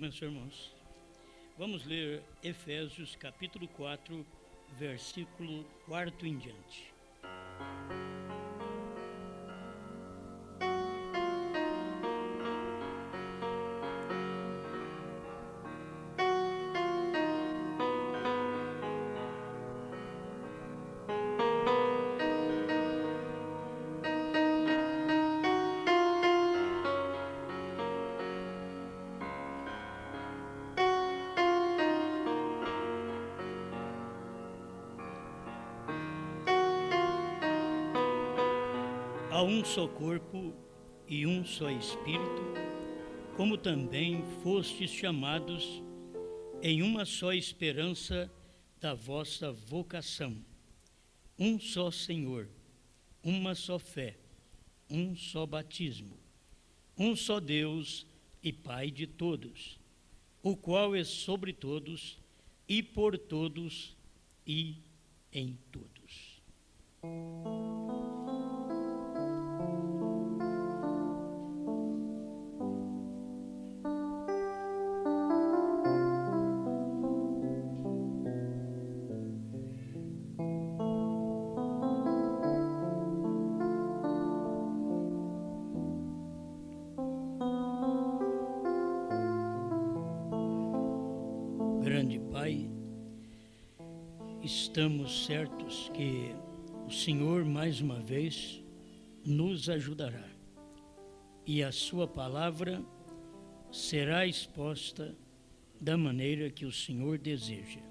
Meus irmãos, vamos ler Efésios capítulo 4, versículo 4 em diante. Há um só corpo e um só Espírito, como também fostes chamados em uma só esperança da vossa vocação. Um só Senhor, uma só fé, um só batismo, um só Deus e Pai de todos, o qual é sobre todos e por todos e em todos. Grande Pai, estamos certos que o Senhor mais uma vez nos ajudará e a sua palavra será exposta da maneira que o Senhor deseja,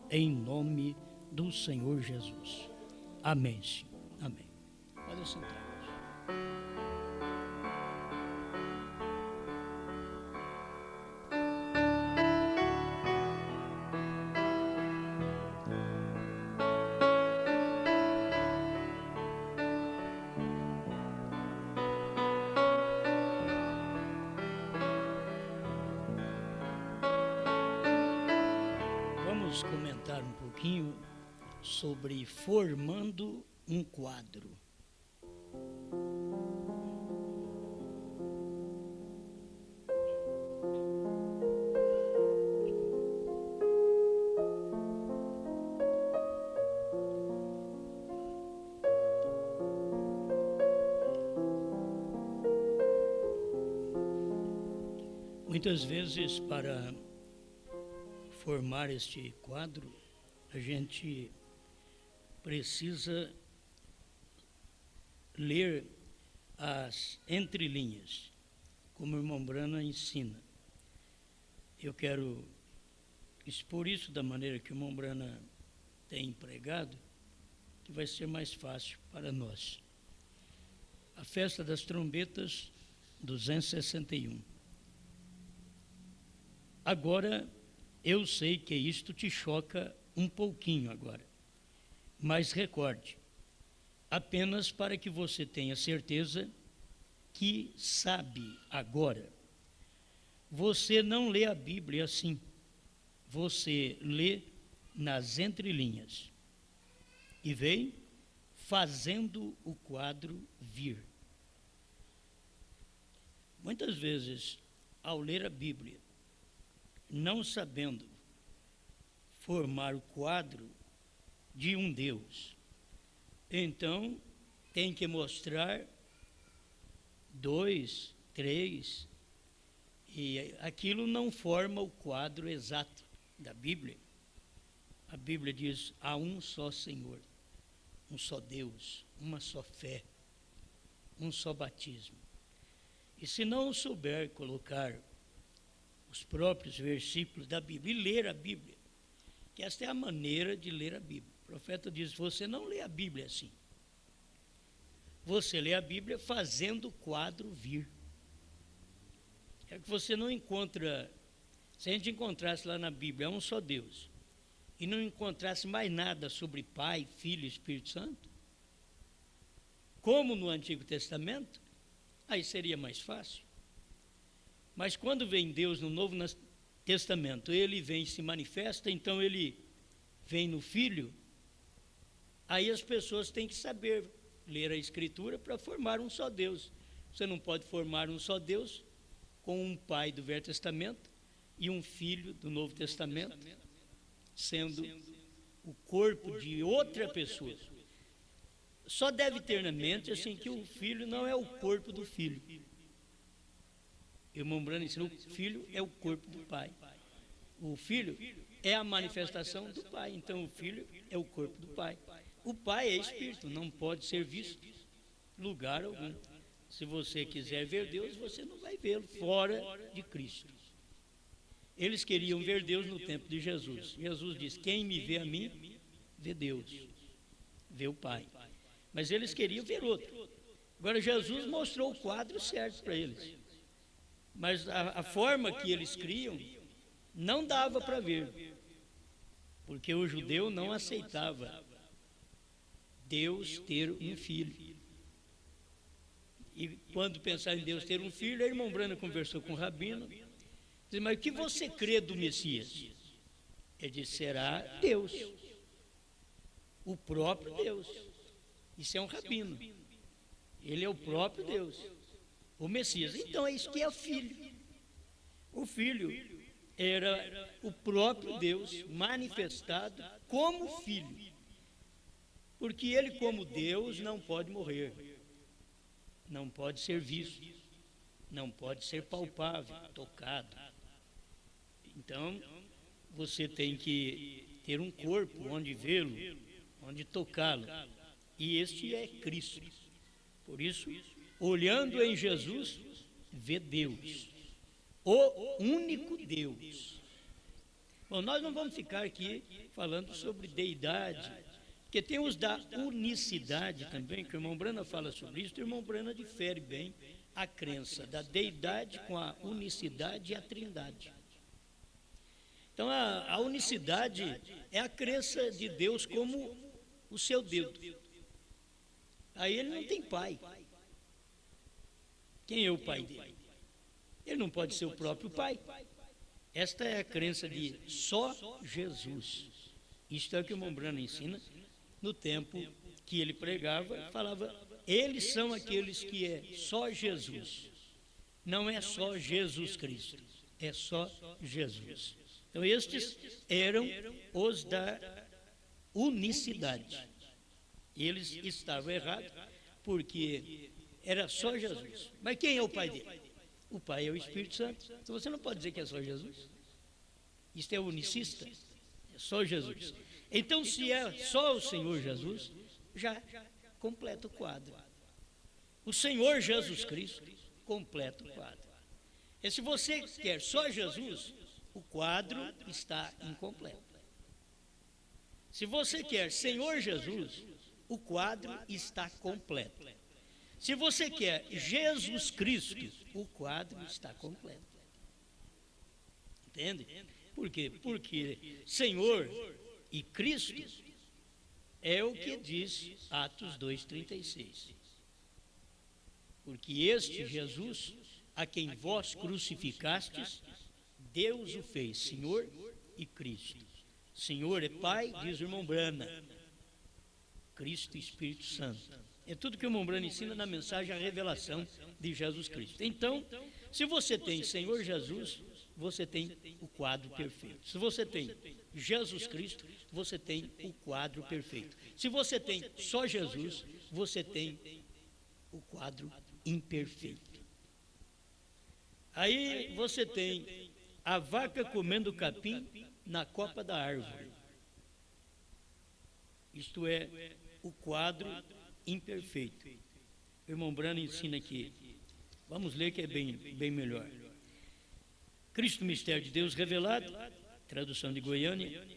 em nome do Senhor Jesus. Amém, Senhor. Amém. Pode sentar. Vamos comentar um pouquinho sobre formando um quadro. Muitas vezes, para formar este quadro, a gente precisa ler as entrelinhas, como o irmão Brana ensina. Eu quero expor isso da maneira que o irmão Brana tem empregado, que vai ser mais fácil para nós. A festa das trombetas, 261. Agora, eu sei que isto te choca um pouquinho agora, mas recorde, apenas para que você tenha certeza que sabe agora. Você não lê a Bíblia assim, você lê nas entrelinhas e vem fazendo o quadro vir. Muitas vezes, ao ler a Bíblia, não sabendo formar o quadro de um Deus, então tem que mostrar 2, 3, e aquilo não forma o quadro exato da Bíblia. A Bíblia diz: há um só Senhor, um só Deus, uma só fé, um só batismo. E se não souber colocar os próprios versículos da Bíblia e ler a Bíblia, que esta é a maneira de ler a Bíblia. O profeta diz: você não lê a Bíblia assim. Você lê a Bíblia fazendo o quadro vir. É que você não encontra, se a gente encontrasse lá na Bíblia um só Deus, e não encontrasse mais nada sobre Pai, Filho e Espírito Santo, como no Antigo Testamento, aí seria mais fácil. Mas quando vem Deus no Novo Testamento, ele vem e se manifesta, então ele vem no Filho, aí as pessoas têm que saber ler a Escritura para formar um só Deus. Você não pode formar um só Deus com um Pai do Velho Testamento e um filho do Novo Testamento, sendo o corpo de outra pessoa. Só deve ter na mente assim que o filho não é o corpo do filho. Irmão Brano ensina, o filho é o corpo do pai. O filho é a manifestação do pai, então o filho é o corpo do pai. O pai é espírito, não pode ser visto em lugar algum. Se você quiser ver Deus, você não vai vê-lo fora de Cristo. Eles queriam ver Deus no tempo de Jesus. Jesus disse, quem me vê a mim, vê Deus, vê o Pai. Mas eles queriam ver outro. Agora Jesus mostrou o quadro certo para eles. Mas a forma que eles criam não dava para ver. Porque o judeu não aceitava Deus ter um filho. E quando pensar em Deus ter um filho, a irmã Brana conversou com o rabino. Disse, mas o que você crê do Messias? Ele disse, será Deus. O próprio Deus. Isso é um rabino. Ele é o próprio Deus. O Messias. Então é isso que é o filho. O filho era o próprio Deus manifestado como filho. Porque ele, como Deus, não pode morrer. Não pode ser visto. Não pode ser palpável, tocado. Então, você tem que ter um corpo onde vê-lo, onde tocá-lo. E este é Cristo. Por isso, olhando em Jesus, vê Deus. O único Deus. Bom, nós não vamos ficar aqui falando sobre deidade, porque tem os da unicidade também, que o irmão Brana fala sobre isso, o irmão Brana difere bem a crença da deidade com a unicidade e a trindade. Então, a unicidade é a crença de Deus como o seu dedo. Aí ele não tem pai. Quem é o pai dele? Ele não pode ser o próprio pai. Esta é a crença de só Jesus. Isto é o que o irmão Brana ensina. No tempo que ele pregava, falava, eles são aqueles que é só Jesus. Não é só Jesus Cristo, é só Jesus. Então estes eram os da unicidade. Eles estavam errados, porque era só Jesus. Mas quem é o pai dele? O pai é o Espírito Santo. Então você não pode dizer que é só Jesus. Isto é unicista, é só Jesus. Então, se é só o Senhor Jesus, já completa o quadro. O Senhor Jesus Cristo completa o quadro. E se você quer só Jesus, o quadro está incompleto. Se você quer Senhor Jesus, o quadro está completo. Se você quer Jesus Cristo, o quadro está completo. Entende? Por quê? Porque Senhor e Cristo é o que diz Atos 2,36. Porque este Jesus, a quem vós crucificastes, Deus o fez Senhor e Cristo. Senhor é Pai, diz o irmão Brana. Cristo e Espírito Santo. É tudo que o irmão Brana ensina na mensagem, a revelação de Jesus Cristo. Então, se você tem Senhor Jesus, você tem o quadro perfeito. Se você tem Jesus Cristo, você tem o quadro perfeito. Se você tem só Jesus, você tem o quadro imperfeito. Aí você tem a vaca comendo capim na copa da árvore. Isto é o quadro imperfeito. O irmão Brana ensina aqui. Vamos ler que é bem melhor. Cristo, mistério de Deus revelado, tradução de Goiânia,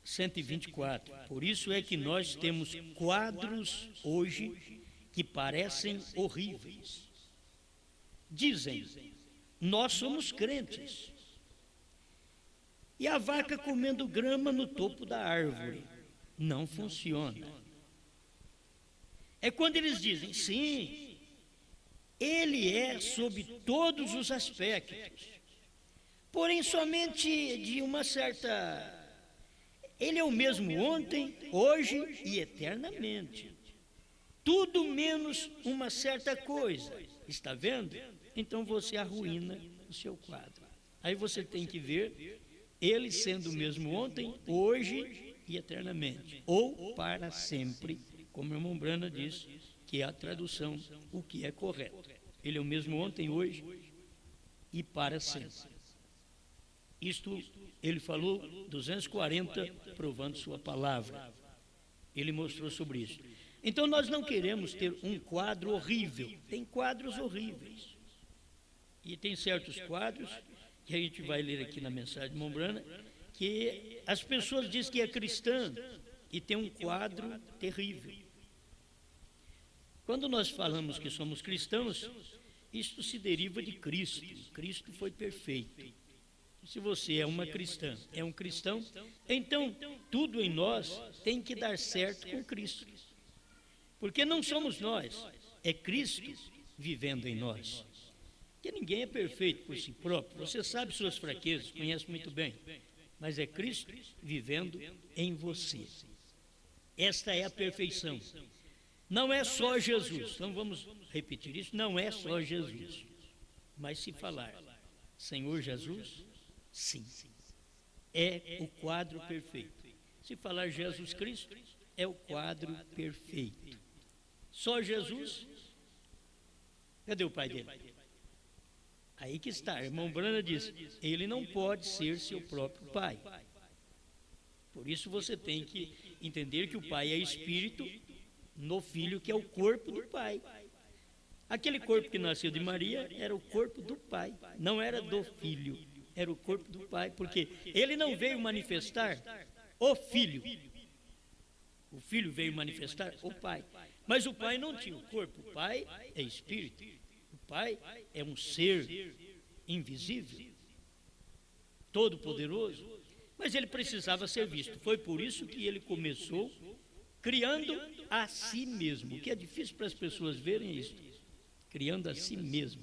124. Por isso é que nós temos quadros hoje que parecem horríveis. Dizem, nós somos crentes. E a vaca comendo grama no topo da árvore. Não funciona. É quando eles dizem, sim, ele é sob todos os aspectos. Porém, somente de uma certa... Ele é o mesmo ontem, hoje e eternamente. Tudo menos uma certa coisa. Está vendo? Então você arruína o seu quadro. Aí você tem que ver ele sendo o mesmo ontem, hoje e eternamente, ou para sempre, como o irmão Brana diz, que é a tradução, o que é correto. Ele é o mesmo ontem, hoje e para sempre. Isto ele falou 240, provando sua palavra. Ele mostrou sobre isso. Então nós não queremos ter um quadro horrível. Tem quadros horríveis. E tem certos quadros, que a gente vai ler aqui na mensagem de Mombrana, que as pessoas dizem que é cristã e tem um quadro terrível. Quando nós falamos que somos cristãos, isto se deriva de Cristo. Cristo foi perfeito. Se você é uma cristã, é um cristão, então tudo em nós tem que dar certo com Cristo. Porque não somos nós, é Cristo vivendo em nós. Porque ninguém é perfeito por si próprio. Você sabe suas fraquezas, conhece muito bem. Mas é Cristo vivendo em você. Esta é a perfeição. Não é só Jesus. Então vamos repetir isso. Não é só Jesus. Mas se falar Senhor Jesus, sim. É o quadro perfeito. Se falar Jesus Cristo, é o quadro perfeito. Só Jesus. Cadê o pai dele? Aí que está, irmão Brana diz, ele não pode ser seu próprio pai. Por isso você tem que entender que o pai é espírito no filho, que é o corpo do pai. Aquele corpo que nasceu de Maria era o corpo do pai, não era do filho, era o corpo do pai, porque ele não veio manifestar o filho. O filho veio manifestar o pai, mas o pai não tinha o corpo, o pai é espírito. O pai é um ser invisível, todo-poderoso, mas ele precisava ser visto. Foi por isso que ele começou criando a si mesmo, o que é difícil para as pessoas verem isso, criando a si mesmo.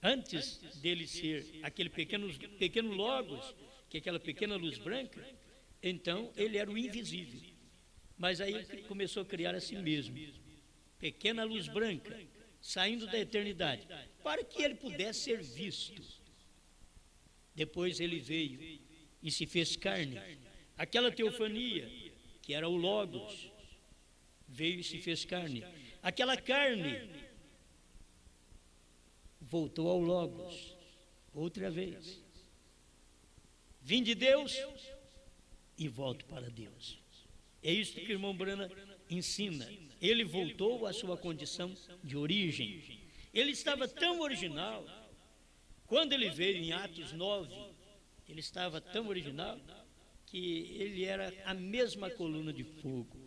Antes dele ser aquele pequeno logos, que é aquela pequena luz branca, então ele era o invisível. Mas aí ele começou a criar a si mesmo, pequena luz branca, saindo da eternidade, para que ele pudesse ser visto. Depois ele veio e se fez carne. Aquela teofania, que era o Logos, veio e se fez carne. Aquela carne voltou ao Logos, outra vez. Vim de Deus e volto para Deus. É isso que o irmão Brana ensina. Ele voltou à sua condição de origem. Ele estava tão original, quando ele veio em Atos 9, ele estava tão original, que ele era a mesma coluna de fogo.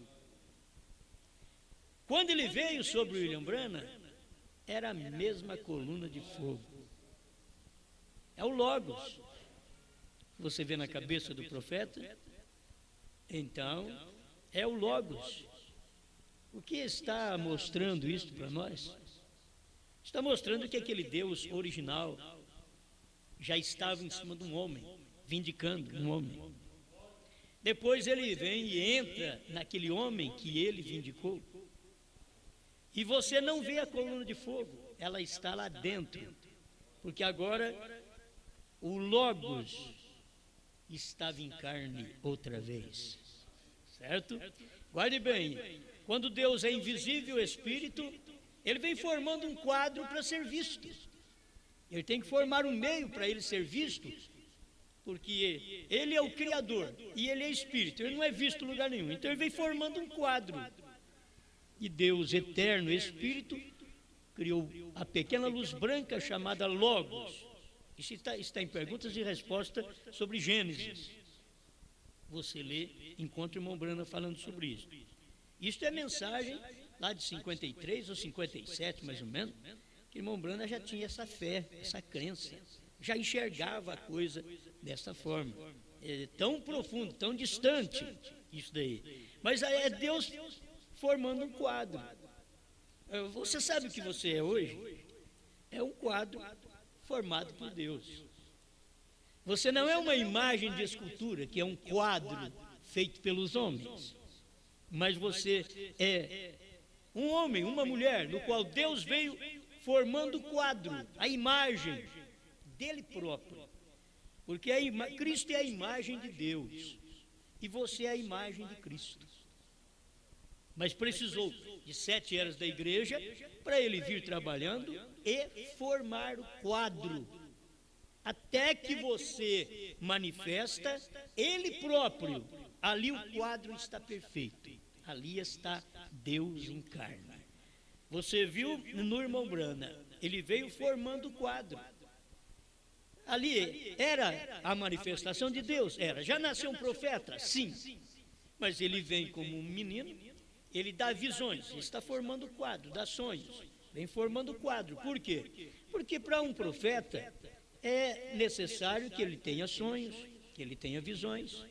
Quando ele veio sobre o William Brana, era a mesma coluna de fogo. É o Logos. Você vê na cabeça do profeta? Então, é o Logos. O que está mostrando isso para nós? Está mostrando que aquele Deus original já estava em cima de um homem, vindicando um homem. Depois ele vem e entra naquele homem que ele vindicou. E você não vê a coluna de fogo, ela está lá dentro. Porque agora o Logos estava em carne outra vez. Certo? Guarde bem, quando Deus é invisível, Espírito, ele vem formando um quadro para ser visto. Ele tem que formar um meio para ele ser visto, porque ele é o Criador e ele é Espírito, ele não é visto em lugar nenhum. Então ele vem formando um quadro. E Deus, eterno Espírito, criou a pequena luz branca chamada Logos. Isso está em perguntas e respostas sobre Gênesis. Você lê, encontra o irmão Brana falando sobre isso. Isto é mensagem lá de 53 ou 57, mais ou menos, que o irmão Brana já tinha essa fé, essa crença, já enxergava a coisa dessa forma. É tão profundo, tão distante isso daí. Mas é Deus formando um quadro. Você sabe o que você é hoje? É um quadro formado por Deus. Você não é uma imagem de escultura, que é um quadro feito pelos homens, mas você é um homem, uma mulher, no qual Deus veio formando o quadro, a imagem dele próprio. Porque Cristo é a imagem de Deus e você é a imagem de Cristo. Mas precisou de 7 eras da igreja para ele vir trabalhando e formar o quadro. Até que você manifesta ele próprio, ali o quadro está perfeito. Ali está Deus em carne. Você viu no irmão Brana, ele veio formando o quadro. Ali era a manifestação de Deus, era. Já nasceu um profeta? Sim. Mas ele vem como um menino, ele dá visões, ele está formando o quadro, dá sonhos, vem formando o quadro. Por quê? Porque para um profeta é necessário que ele tenha sonhos, que ele tenha visões,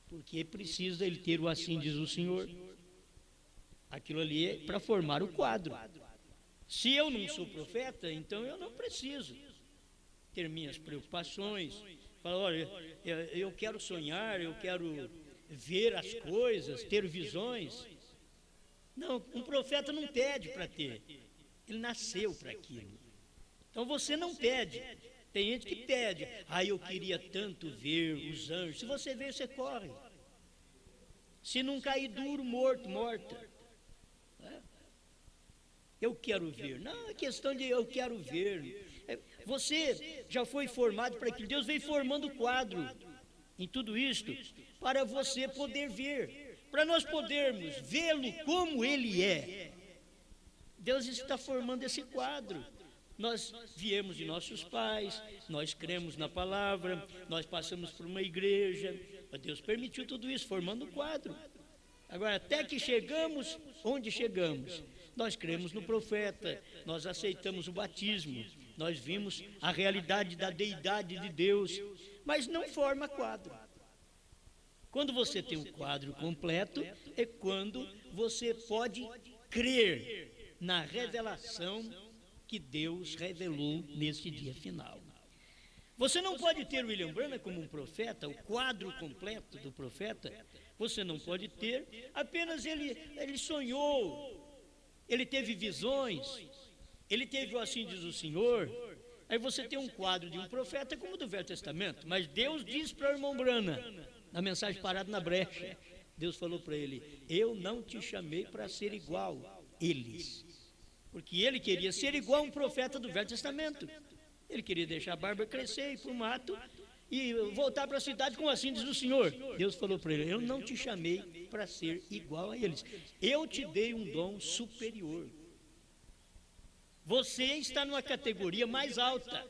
porque precisa ele ter o assim diz o Senhor. Aquilo ali é para formar o quadro. Se eu não sou profeta, então eu não preciso ter minhas preocupações. Falar, olha, eu quero sonhar, eu quero ver as coisas, ter visões. Não, um profeta não pede para ter. Ele nasceu para aquilo. Então você não pede. Tem gente que pede. Eu queria tanto ver os anjos. Se você ver, você corre. Se não cair duro, morta. Eu quero ver. Não, é questão de eu quero ver. Você já foi formado para aquilo. Deus vem formando o quadro em tudo isto para você poder ver. Para nós podermos vê-lo como ele é. Deus está formando esse quadro. Nós viemos de nossos pais, nós cremos na palavra, nós passamos por uma igreja. Deus permitiu tudo isso, formando um quadro. Agora, até que chegamos onde chegamos, nós cremos no profeta, nós aceitamos o batismo, nós vimos a realidade da deidade de Deus, mas não forma quadro. Quando você tem um quadro completo, é quando você pode crer na revelação que Deus revelou neste dia final. Você não pode ter William Branham como um profeta, o quadro completo do profeta. Você não pode ter, apenas ele sonhou, ele teve visões, ele teve o assim diz o Senhor. Aí você tem um quadro de um profeta como o do Velho Testamento. Mas Deus diz para o irmão Branham, na mensagem Parado na Brecha, Deus falou para ele, eu não te chamei para ser igual a eles. Porque ele queria ser igual a um profeta do Velho Testamento. Ele queria deixar a barba crescer, ir para o mato e voltar para a cidade como assim diz o Senhor. Deus falou para ele, eu não te chamei para ser igual a eles. Eu te dei um dom superior. Você está numa categoria mais alta.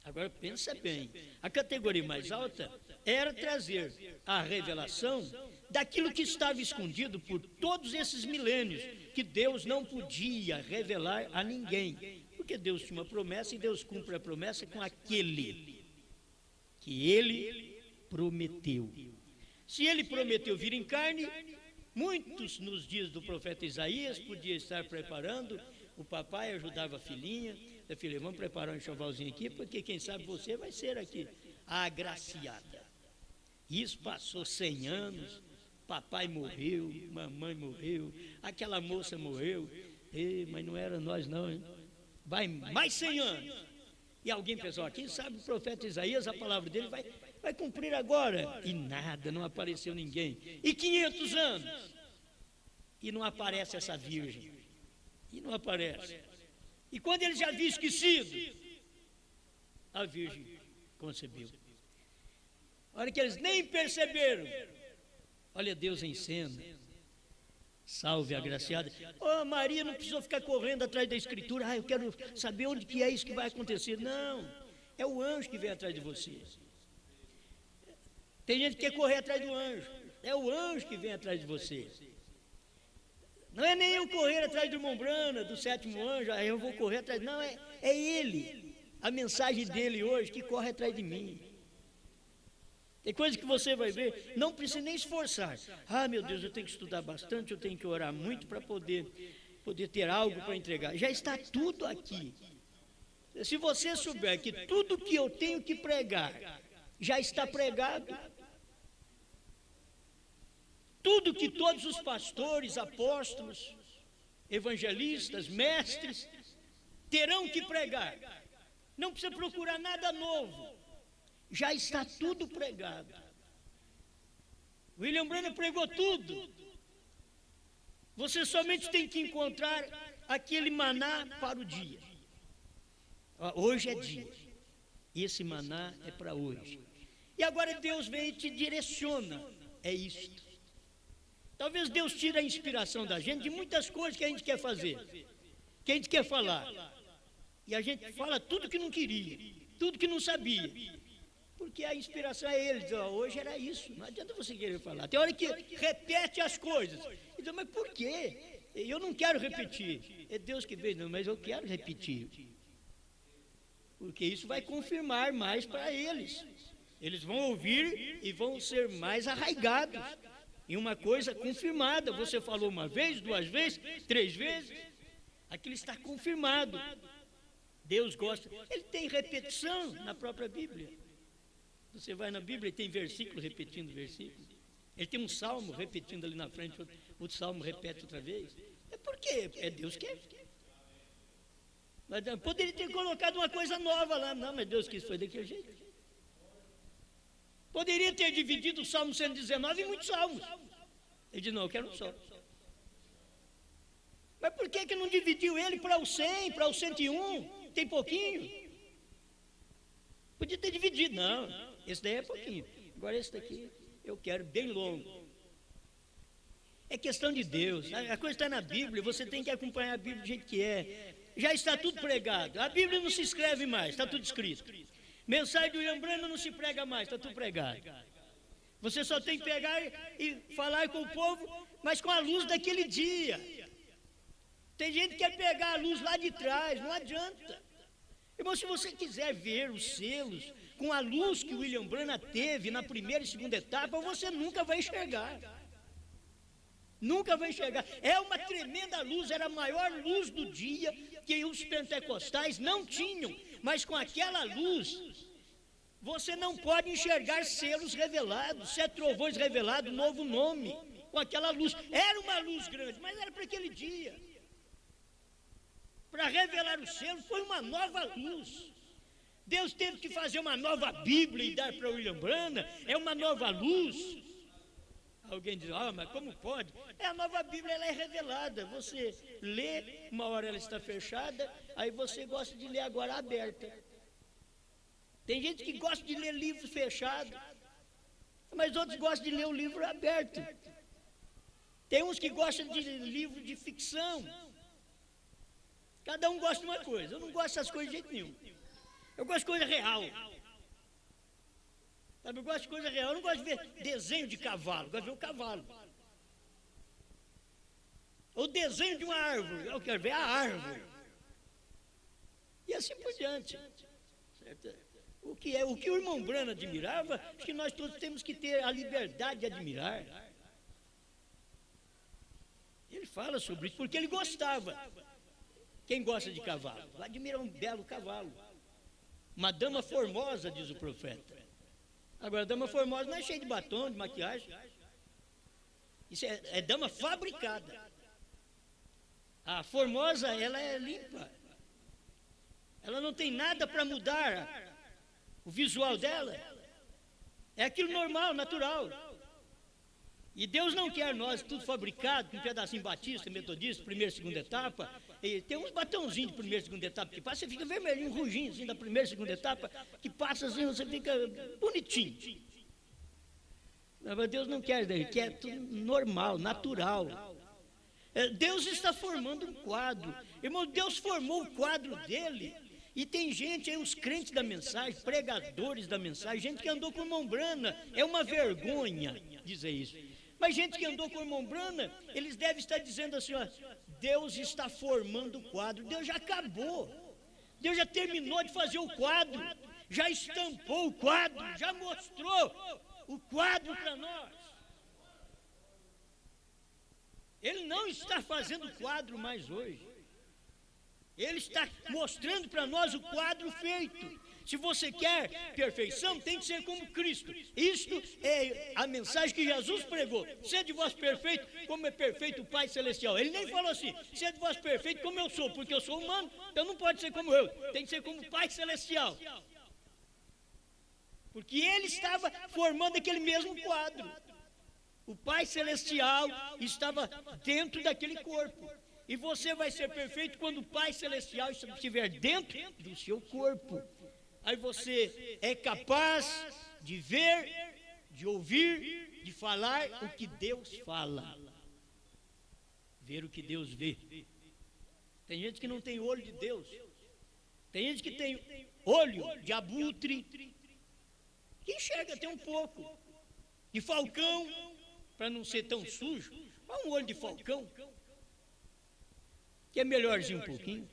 Agora pensa bem, a categoria mais alta era trazer a revelação daquilo que estava escondido por todos esses milênios, que Deus não podia revelar a ninguém, porque Deus tinha uma promessa e Deus cumpre a promessa com aquele que ele prometeu. Se ele prometeu vir em carne, muitos nos dias do profeta Isaías podiam estar preparando, o papai ajudava a filhinha, vamos preparar um enxovalzinho aqui, porque quem sabe você vai ser aqui a agraciada. Isso passou 100 anos, papai morreu, mamãe morreu, aquela moça morreu, mas não era nós não, hein? Vai mais 100 anos. E alguém pensou, quem sabe o profeta Isaías, a palavra dele vai cumprir agora. E nada, não apareceu ninguém. E 500 anos. E não aparece essa virgem. E não aparece. E quando ele já havia esquecido, a virgem concebeu. A hora que eles nem perceberam, olha Deus em cena. Salve a agraciada. Maria não precisou ficar correndo atrás da escritura. Eu quero saber onde que é isso que vai acontecer. Não, é o anjo que vem atrás de você. Tem gente que quer correr atrás do anjo. É o anjo que vem atrás de você. Não é nem eu correr atrás do irmão Brana, do 7º anjo, eu vou correr atrás. Não, é ele. A mensagem dele hoje que corre atrás de mim. Tem coisa que você vai ver, não precisa nem esforçar. Meu Deus, eu tenho que estudar bastante, eu tenho que orar muito para poder ter algo para entregar. Já está tudo aqui. Se você souber que tudo que eu tenho que pregar já está pregado, tudo que todos os pastores, apóstolos, evangelistas, mestres terão que pregar, Não precisa procurar nada novo. Já está tudo pregado. William Branham pregou tudo. Você somente tem que encontrar aquele maná para o dia. Hoje é dia. Esse maná é para hoje. E agora Deus vem e te direciona. É isto. Talvez Deus tire a inspiração da gente de muitas coisas que a gente quer fazer, que a gente quer falar. E a gente fala tudo que não queria, tudo que não sabia. Porque a inspiração é Ele. Diz, hoje era isso. Não adianta você querer falar. Tem hora que repete as coisas. E diz, mas por quê? Eu não quero repetir. É Deus que veio, não, mas eu quero repetir. Porque isso vai confirmar mais para eles. Eles vão ouvir e vão ser mais arraigados em uma coisa confirmada. Você falou uma vez, 2 vezes, 3 vezes, aquilo está confirmado. Deus gosta. Ele tem repetição na própria Bíblia. Você vai na Bíblia e tem versículo repetindo versículo. Ele tem um salmo repetindo ali na frente, outro salmo repete outra vez. É porque é Deus que é. Mas poderia ter colocado uma coisa nova lá. Não, mas Deus quis, foi daquele jeito. Poderia ter dividido o Salmo 119 em muitos salmos. Ele disse, não, eu quero um só. Mas por que não dividiu ele para o 100, para o 101? Tem pouquinho. Podia ter dividido. Não, esse daí é pouquinho. Agora esse daqui eu quero bem longo. É questão de Deus. A coisa está na Bíblia, você tem que acompanhar a Bíblia do jeito que é. Já está tudo pregado. A Bíblia não se escreve mais, está tudo escrito. Mensagem do William Branham não se prega mais, está tudo pregado. Você só tem que pegar e falar com o povo, mas com a luz daquele dia. Tem gente que quer pegar a luz lá de trás, não adianta. Irmão, se você quiser ver os selos com a luz que o William Branham teve na primeira e segunda etapa, você nunca vai enxergar. Nunca vai enxergar. É uma tremenda luz, era a maior luz do dia que os pentecostais não tinham. Mas com aquela luz, você não pode enxergar selos revelados, 7 trovões revelados, novo nome. Com aquela luz. Era uma luz grande, mas era para aquele dia. Para revelar o selo, foi uma nova luz. Deus teve que fazer uma nova Bíblia e dar para William Branham. É uma nova luz. Alguém diz, mas como pode? A nova Bíblia, ela é revelada. Você lê, uma hora ela está fechada, aí você gosta de ler agora aberta. Tem gente que gosta de ler livro fechado, mas outros gostam de ler o livro aberto. Tem uns que gostam de livro de ficção. Cada um gosta de uma coisa. Eu não gosto dessas coisas de jeito nenhum. Eu gosto de coisa real. Sabe, eu gosto de coisa real. Eu não gosto de ver desenho de cavalo. Eu gosto de ver o cavalo. Ou desenho de uma árvore. Eu quero ver a árvore. E assim por diante. Certo? O que o irmão Branham admirava, acho que nós todos temos que ter a liberdade de admirar. Ele fala sobre isso, porque ele gostava. Quem gosta de cavalo? Admira um belo cavalo. Uma dama formosa, diz o profeta. Agora, a dama formosa não é cheia de batom, de maquiagem. Isso é dama fabricada. A formosa, ela é limpa. Ela não tem nada para mudar o visual dela. É aquilo normal, natural. E Deus não quer nós tudo fabricado, com um pedacinho batista, metodista, primeira e segunda etapa. E tem uns batãozinhos de primeira e segunda etapa que passa, você fica vermelhinho, ruginho, assim, da primeira e segunda etapa, que passa assim, você fica bonitinho. Mas Deus não quer, Ele quer tudo normal, natural. Deus está formando um quadro. Irmão, Deus formou o quadro dele. E tem gente aí, os crentes da mensagem, pregadores da mensagem, gente que andou com o irmão Branham, é uma vergonha dizer isso. Mas gente que andou com o irmão Branham, eles devem estar dizendo assim, ó, Deus está formando o quadro. Deus já acabou. Deus já terminou de fazer o quadro. Já estampou o quadro, já mostrou o quadro para nós. Ele não está fazendo o quadro mais hoje. Ele está mostrando para nós o quadro feito. Se você quer perfeição, tem que ser como Cristo. Isto é a mensagem que Jesus pregou. Sede vós perfeito, como é perfeito o Pai Celestial. Ele nem falou assim, sede vós perfeito como eu sou, porque eu sou humano, então não pode ser como eu, tem que ser como o Pai Celestial. Porque ele estava formando aquele mesmo quadro. O Pai Celestial estava dentro daquele corpo. E você vai ser perfeito quando o Pai Celestial estiver dentro do seu corpo. Aí você é capaz de ver, de ouvir, de falar o que Deus fala. Ver o que Deus vê. Tem gente que não tem olho de Deus. Tem gente que tem olho de abutre, que enxerga até um pouco. De falcão, para não ser tão sujo. Olha um olho de falcão, que é melhorzinho um pouquinho,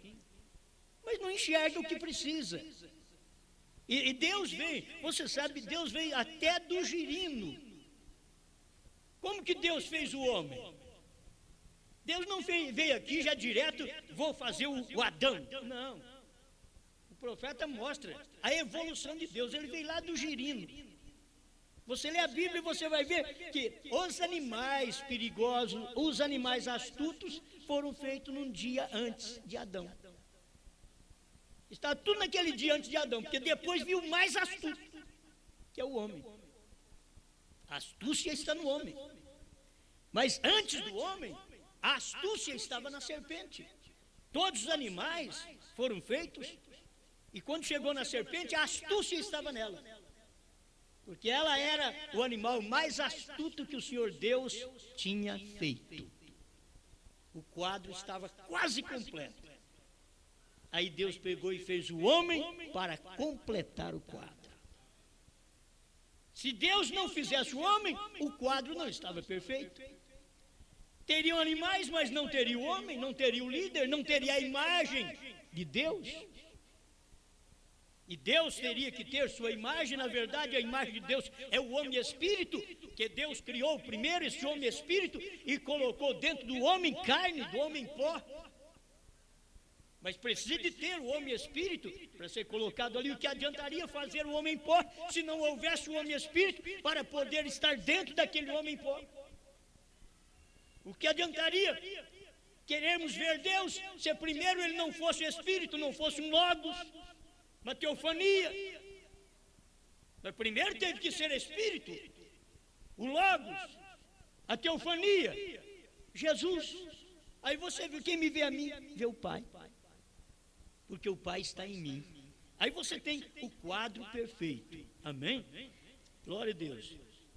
mas não enxerga o que precisa. E Deus vem, você sabe, Deus veio até do girino. Como que Deus fez o homem? Deus não veio aqui já direto, vou fazer o Adão. Não. O profeta mostra a evolução de Deus, ele veio lá do girino. Você lê a Bíblia e você vai ver que os animais perigosos, os animais astutos foram feitos num dia antes de Adão. Está tudo naquele dia antes de Adão, porque depois viu o mais astuto, que é o homem. A astúcia está no homem. Mas antes do homem, a astúcia estava na serpente. Todos os animais foram feitos, e quando chegou na serpente, a astúcia estava nela. Porque ela era o animal mais astuto que o Senhor Deus tinha feito. O quadro estava quase completo. Aí Deus pegou e fez o homem para completar o quadro. Se Deus não fizesse o homem, o quadro não estava perfeito. Teriam animais, mas não teria o homem, não teria o líder, não teria a imagem de Deus. E Deus teria que ter sua imagem, na verdade a imagem de Deus é o homem espírito, que Deus criou primeiro esse homem espírito e colocou dentro do homem carne, do homem pó. Mas precisa de ter o homem espírito para ser colocado ali. O que adiantaria fazer o homem pó se não houvesse o homem espírito para poder estar dentro daquele homem pó? O que adiantaria queremos ver Deus se primeiro ele não fosse espírito, não fosse um logos, uma teofania? Mas primeiro teve que ser espírito, o logos, a teofania, Jesus. Aí você viu, quem me vê a mim, vê o Pai. Porque o Pai está em mim. Aí você tem o quadro perfeito. Amém? Glória a Deus.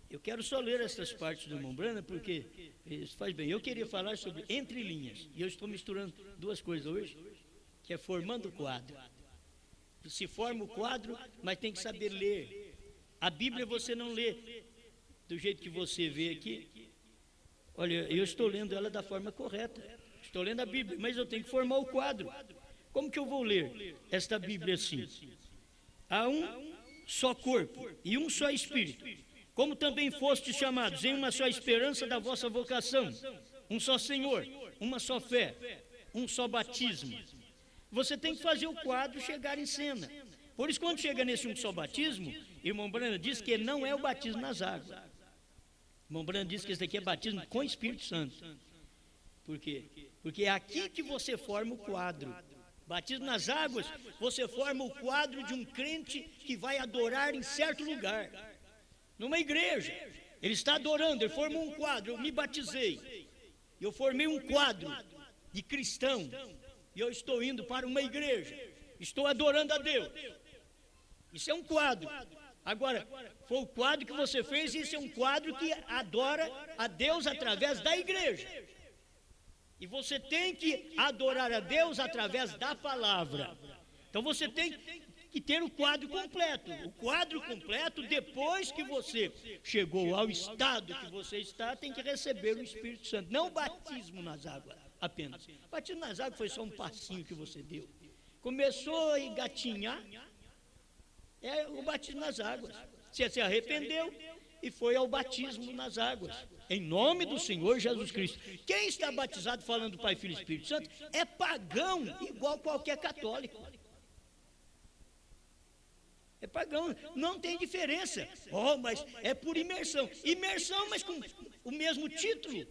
Eu quero só ler essas partes do irmão Brana, porque isso faz bem. Eu queria falar sobre entre linhas, e eu estou misturando duas coisas hoje, que é formando o quadro. Se forma o quadro, mas tem que saber ler. A Bíblia você não lê do jeito que você vê aqui. Olha, eu estou lendo ela da forma correta. Estou lendo a Bíblia, mas eu tenho que formar o quadro. Como que eu vou ler esta Bíblia assim? Há um só corpo e um só Espírito, como também fostes chamados em uma só esperança da vossa vocação, um só Senhor, uma só fé, um só batismo. Você tem que fazer o quadro chegar em cena. Por isso, quando chega nesse um só batismo, irmão Brana diz que não é o batismo nas águas. Irmão Brana diz que esse aqui é batismo com o Espírito Santo. Por quê? Porque é aqui que você forma o quadro. Batismo nas águas, você forma o quadro de um crente que vai adorar em certo lugar. Numa igreja, ele está adorando, ele formou um quadro. Eu me batizei, eu formei um quadro de cristão, e eu estou indo para uma igreja, estou adorando a Deus. Isso é um quadro. Agora, foi o quadro que você fez, isso é um quadro que adora a Deus através da igreja. E você tem que adorar a Deus através da palavra. Então você tem que ter o quadro completo. O quadro completo, depois que você chegou ao estado que você está, tem que receber o Espírito Santo. Não o batismo nas águas apenas. O batismo nas águas foi só um passinho que você deu. Começou a engatinhar, é o batismo nas águas. Você se arrependeu e foi ao batismo nas águas, em nome do Senhor Jesus Cristo. Quem está batizado falando do Pai, Filho e Espírito Santo é pagão, igual qualquer católico. É pagão, não tem diferença. Oh, mas é por imersão. Imersão, mas com o mesmo título.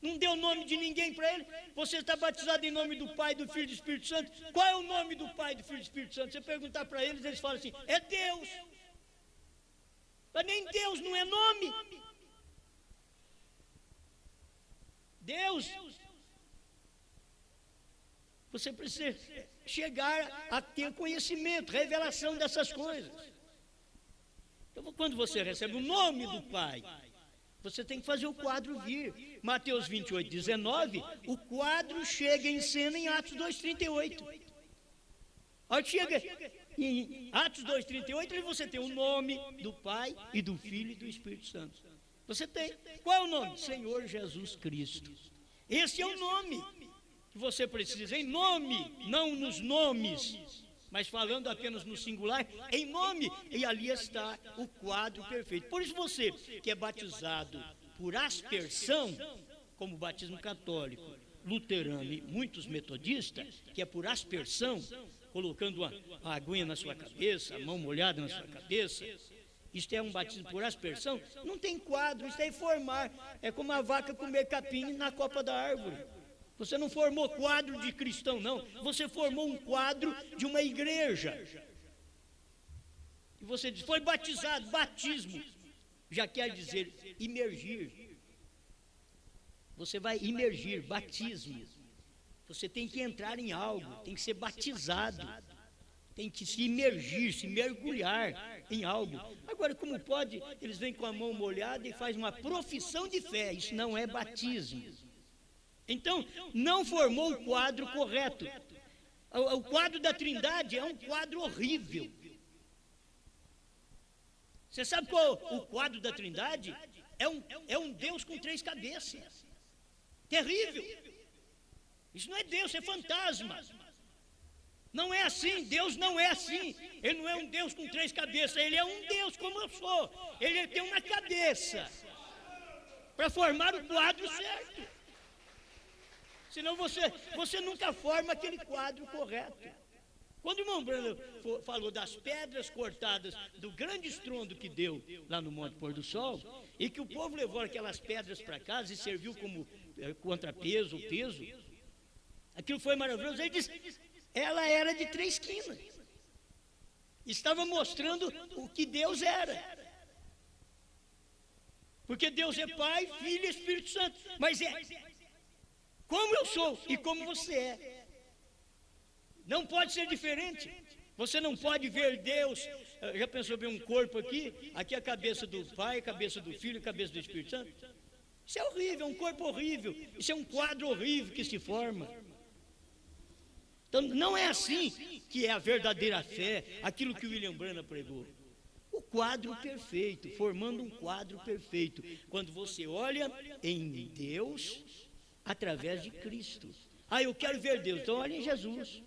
Não deu nome de ninguém para ele. Você está batizado em nome do Pai, do Filho e do Espírito Santo. Qual é o nome do Pai, do Filho e do Espírito Santo? Você perguntar para eles, eles falam assim, é Deus. Mas nem Deus não é nome. Deus. Você precisa chegar a ter conhecimento, revelação dessas coisas. Então, quando você recebe o nome do Pai, você tem que fazer o quadro vir. Mateus 28, 19, o quadro chega em cena em Atos 2,38. Aí chega em Atos 2,38, você tem o nome do Pai e do Filho e do Espírito Santo. Você tem. Qual é o nome? Senhor Jesus Cristo. Esse é o nome que você precisa, em nome, não nos nomes, mas falando apenas no singular, em nome, e ali está o quadro perfeito. Por isso você que é batizado por aspersão, como o batismo católico, luterano e muitos metodistas, que é por aspersão, colocando a aguinha na sua cabeça, a mão molhada na sua cabeça, isto é um batismo por aspersão, não tem quadro, isso é formar, é como a vaca comer capim na copa da árvore. Você não formou quadro de cristão, não. Você formou um quadro de uma igreja. E você diz, foi batizado. Batismo já quer dizer imergir. Você vai imergir, batismo. Você tem que entrar em algo, tem que ser batizado. Tem que se imergir, se mergulhar em algo. Agora, como pode, eles vêm com a mão molhada e fazem uma profissão de fé. Isso não é batismo. Então, não formou o quadro correto. O quadro da Trindade é um quadro horrível. Você sabe qual o quadro da Trindade? É um Deus com 3 cabeças. Terrível. Isso não é Deus, é fantasma. Não é assim, Deus não é assim. Ele não é um Deus com 3 cabeças, ele é um Deus como eu sou. Ele tem uma cabeça para formar o quadro certo. Senão você nunca forma aquele quadro correto. Quando o irmão Branham falou das pedras cortadas, do grande estrondo que deu lá no Monte Pôr do Sol, e que o povo levou aquelas pedras para casa e serviu como contrapeso, peso, aquilo foi maravilhoso. Ele disse, ela era de 3 quinas. Estava mostrando o que Deus era. Porque Deus é Pai, Filho e Espírito Santo. Mas como eu sou e como você é. Não pode ser diferente. Você não pode ver Deus. Já pensou bem um corpo aqui? Aqui a cabeça do Pai, a cabeça do Filho, a cabeça do Espírito Santo. Isso é horrível, é um corpo horrível. Isso é um quadro horrível que se forma. Então não é assim que é a verdadeira fé, aquilo que William Branham pregou. O quadro perfeito, formando um quadro perfeito. Quando você olha em Deus através de Cristo. Eu quero ver Deus, então olha em Jesus.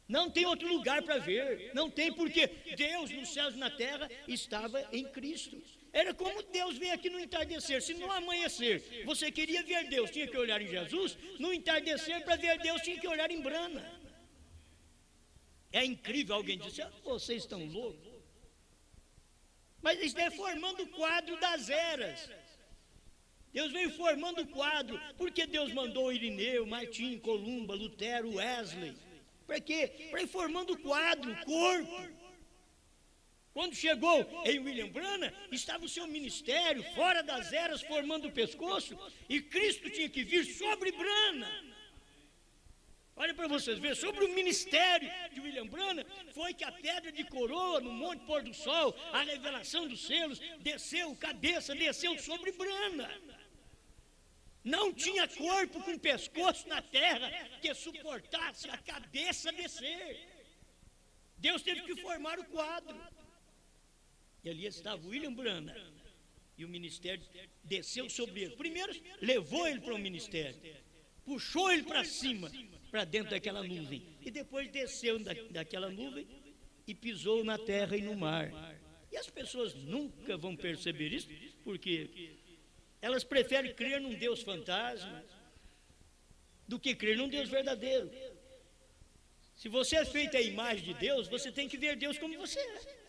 Não tem outro lugar para ver, não tem, porque Deus nos céus e na terra estava em Cristo. Era como Deus veio aqui no entardecer. Se no amanhecer você queria ver Deus, tinha que olhar em Jesus. No entardecer, para ver Deus, tinha que olhar em Brana. É incrível, alguém dizer, vocês estão loucos. Mas isso é formando o quadro das eras. Deus veio formando o quadro, porque Deus mandou Irineu, Martim, Columba, Lutero, Wesley. Para quê? Para ir formando o quadro, o corpo. Quando chegou em William Branham, estava o seu ministério fora das eras, formando o pescoço, e Cristo tinha que vir sobre Branham. Olha para vocês verem, sobre o ministério de William Branham, foi que a pedra de coroa no Monte Pôr do Sol, a revelação dos selos, desceu, cabeça, desceu sobre Branham. Não tinha corpo com pescoço na terra que suportasse a cabeça descer. Deus teve que formar o quadro. E ali estava William Branham. E o ministério desceu sobre ele. Primeiro, levou ele para o ministério. Puxou ele para cima, para dentro daquela nuvem. E depois desceu daquela nuvem e pisou na terra e no mar. E as pessoas nunca vão perceber isso, porque elas preferem crer num Deus fantasma do que crer num Deus verdadeiro. Se você é feito à imagem de Deus, você tem que ver Deus como você é.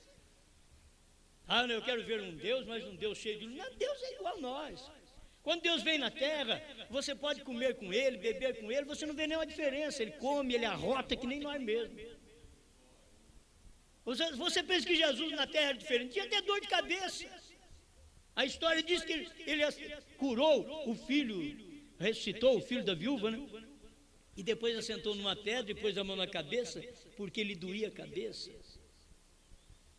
Ah, não, eu quero ver um Deus, mas um Deus cheio de luz. Não, Deus é igual a nós. Quando Deus vem na terra, você pode comer com Ele, beber com Ele, você não vê nenhuma diferença. Ele come, Ele arrota que nem nós mesmos. Você pensa que Jesus na terra era diferente? Tinha até dor de cabeça. A história diz que ele curou o filho, ressuscitou o filho da viúva, né? E depois assentou numa pedra e pôs a mão na cabeça, porque lhe doía a cabeça.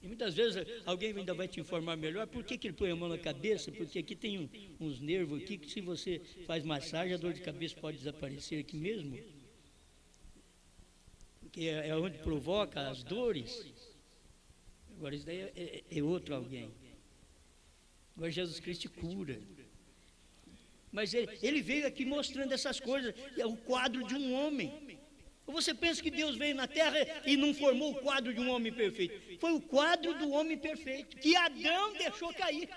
E muitas vezes alguém ainda vai te informar melhor por que ele põe a mão na cabeça, porque aqui tem uns nervos aqui que se você faz massagem, a dor de cabeça pode desaparecer aqui mesmo. Porque é onde provoca as dores. Agora isso daí é outro alguém. Agora Jesus Cristo cura. Mas ele veio aqui mostrando essas coisas, é o quadro de um homem. Ou você pensa que Deus veio na terra e não formou o quadro de um homem perfeito? Foi o quadro do homem perfeito, que Adão deixou cair.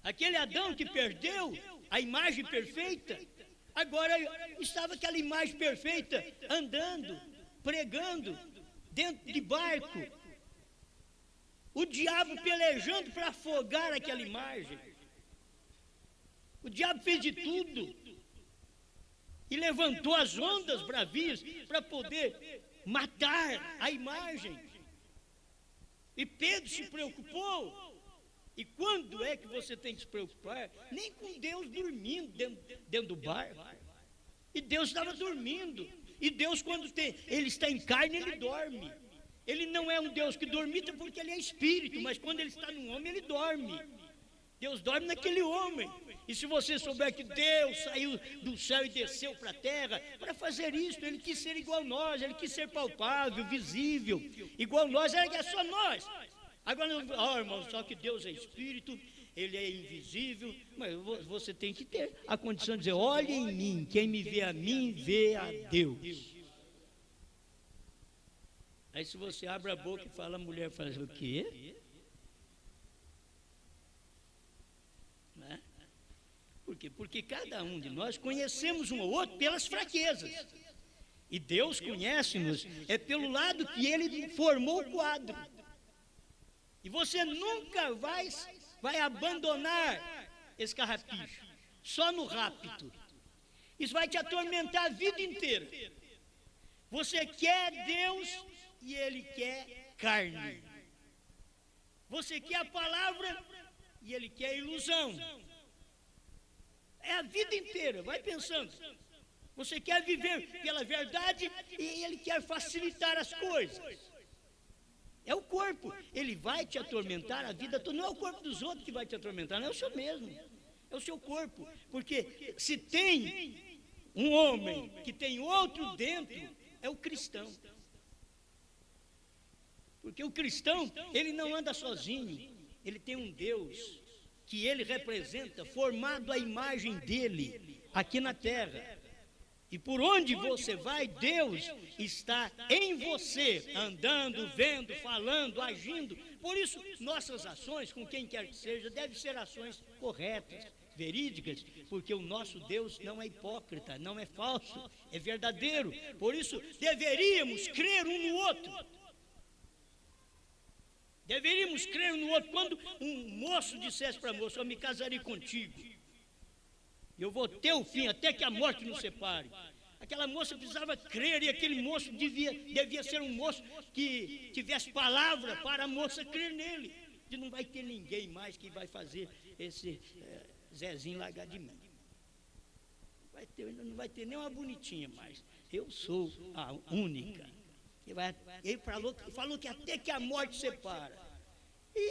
Aquele Adão que perdeu a imagem perfeita, agora estava aquela imagem perfeita andando, pregando, dentro de barco. O diabo pelejando para afogar aquela imagem. O diabo fez de tudo. E levantou as ondas bravias para poder matar a imagem. E Pedro se preocupou. E quando é que você tem que se preocupar? Nem com Deus dormindo dentro do barco. E Deus estava dormindo. E Deus, quando ele está em carne, ele dorme. Ele não é um Deus que dormita porque ele é espírito, mas quando ele está num homem, ele dorme. Deus dorme naquele homem. E se você souber que Deus saiu do céu e desceu para a terra para fazer isso, Ele quis ser igual a nós, Ele quis ser palpável, visível, igual a nós, é só nós. Agora, irmão, só que Deus é espírito, Ele é invisível, mas você tem que ter a condição de dizer, olha em mim, quem me vê a mim, vê a Deus. Aí se você abre a boca e fala, a mulher faz o quê? Né? Por quê? Porque cada um de nós conhecemos um ao outro pelas fraquezas. E Deus conhece-nos pelo lado que Ele formou o quadro. E você nunca vai abandonar esse carrapicho, só no rápido. Isso vai te atormentar a vida inteira. Você quer Deus e Ele quer carne. Você quer a palavra e Ele quer ilusão. É a vida inteira, vai pensando. Você quer viver pela verdade e Ele quer facilitar as coisas. É o corpo, ele vai te atormentar a vida toda. Não é o corpo dos outros que vai te atormentar, não é o seu mesmo. É o seu corpo. Porque se tem um homem que tem outro dentro, é o cristão. Porque o cristão, ele não anda sozinho. Ele tem um Deus que ele representa, formado à imagem dele, aqui na terra. E por onde você vai, Deus está em você, andando, vendo, falando, agindo. Por isso, nossas ações, com quem quer que seja, devem ser ações corretas, verídicas, porque o nosso Deus não é hipócrita, não é falso, é verdadeiro. Por isso, deveríamos crer um no outro. Deveríamos crer um no outro. Quando um moço dissesse para a moça, eu me casarei contigo, eu vou ter o fim, até que a morte nos separe. Aquela moça precisava crer, e aquele moço devia ser um moço que tivesse palavra para a moça crer nele. E não vai ter ninguém mais que vai fazer esse Zezinho largar de mim. Não vai ter nem uma bonitinha mais. Eu sou a única. Ele falou que até que a morte separa.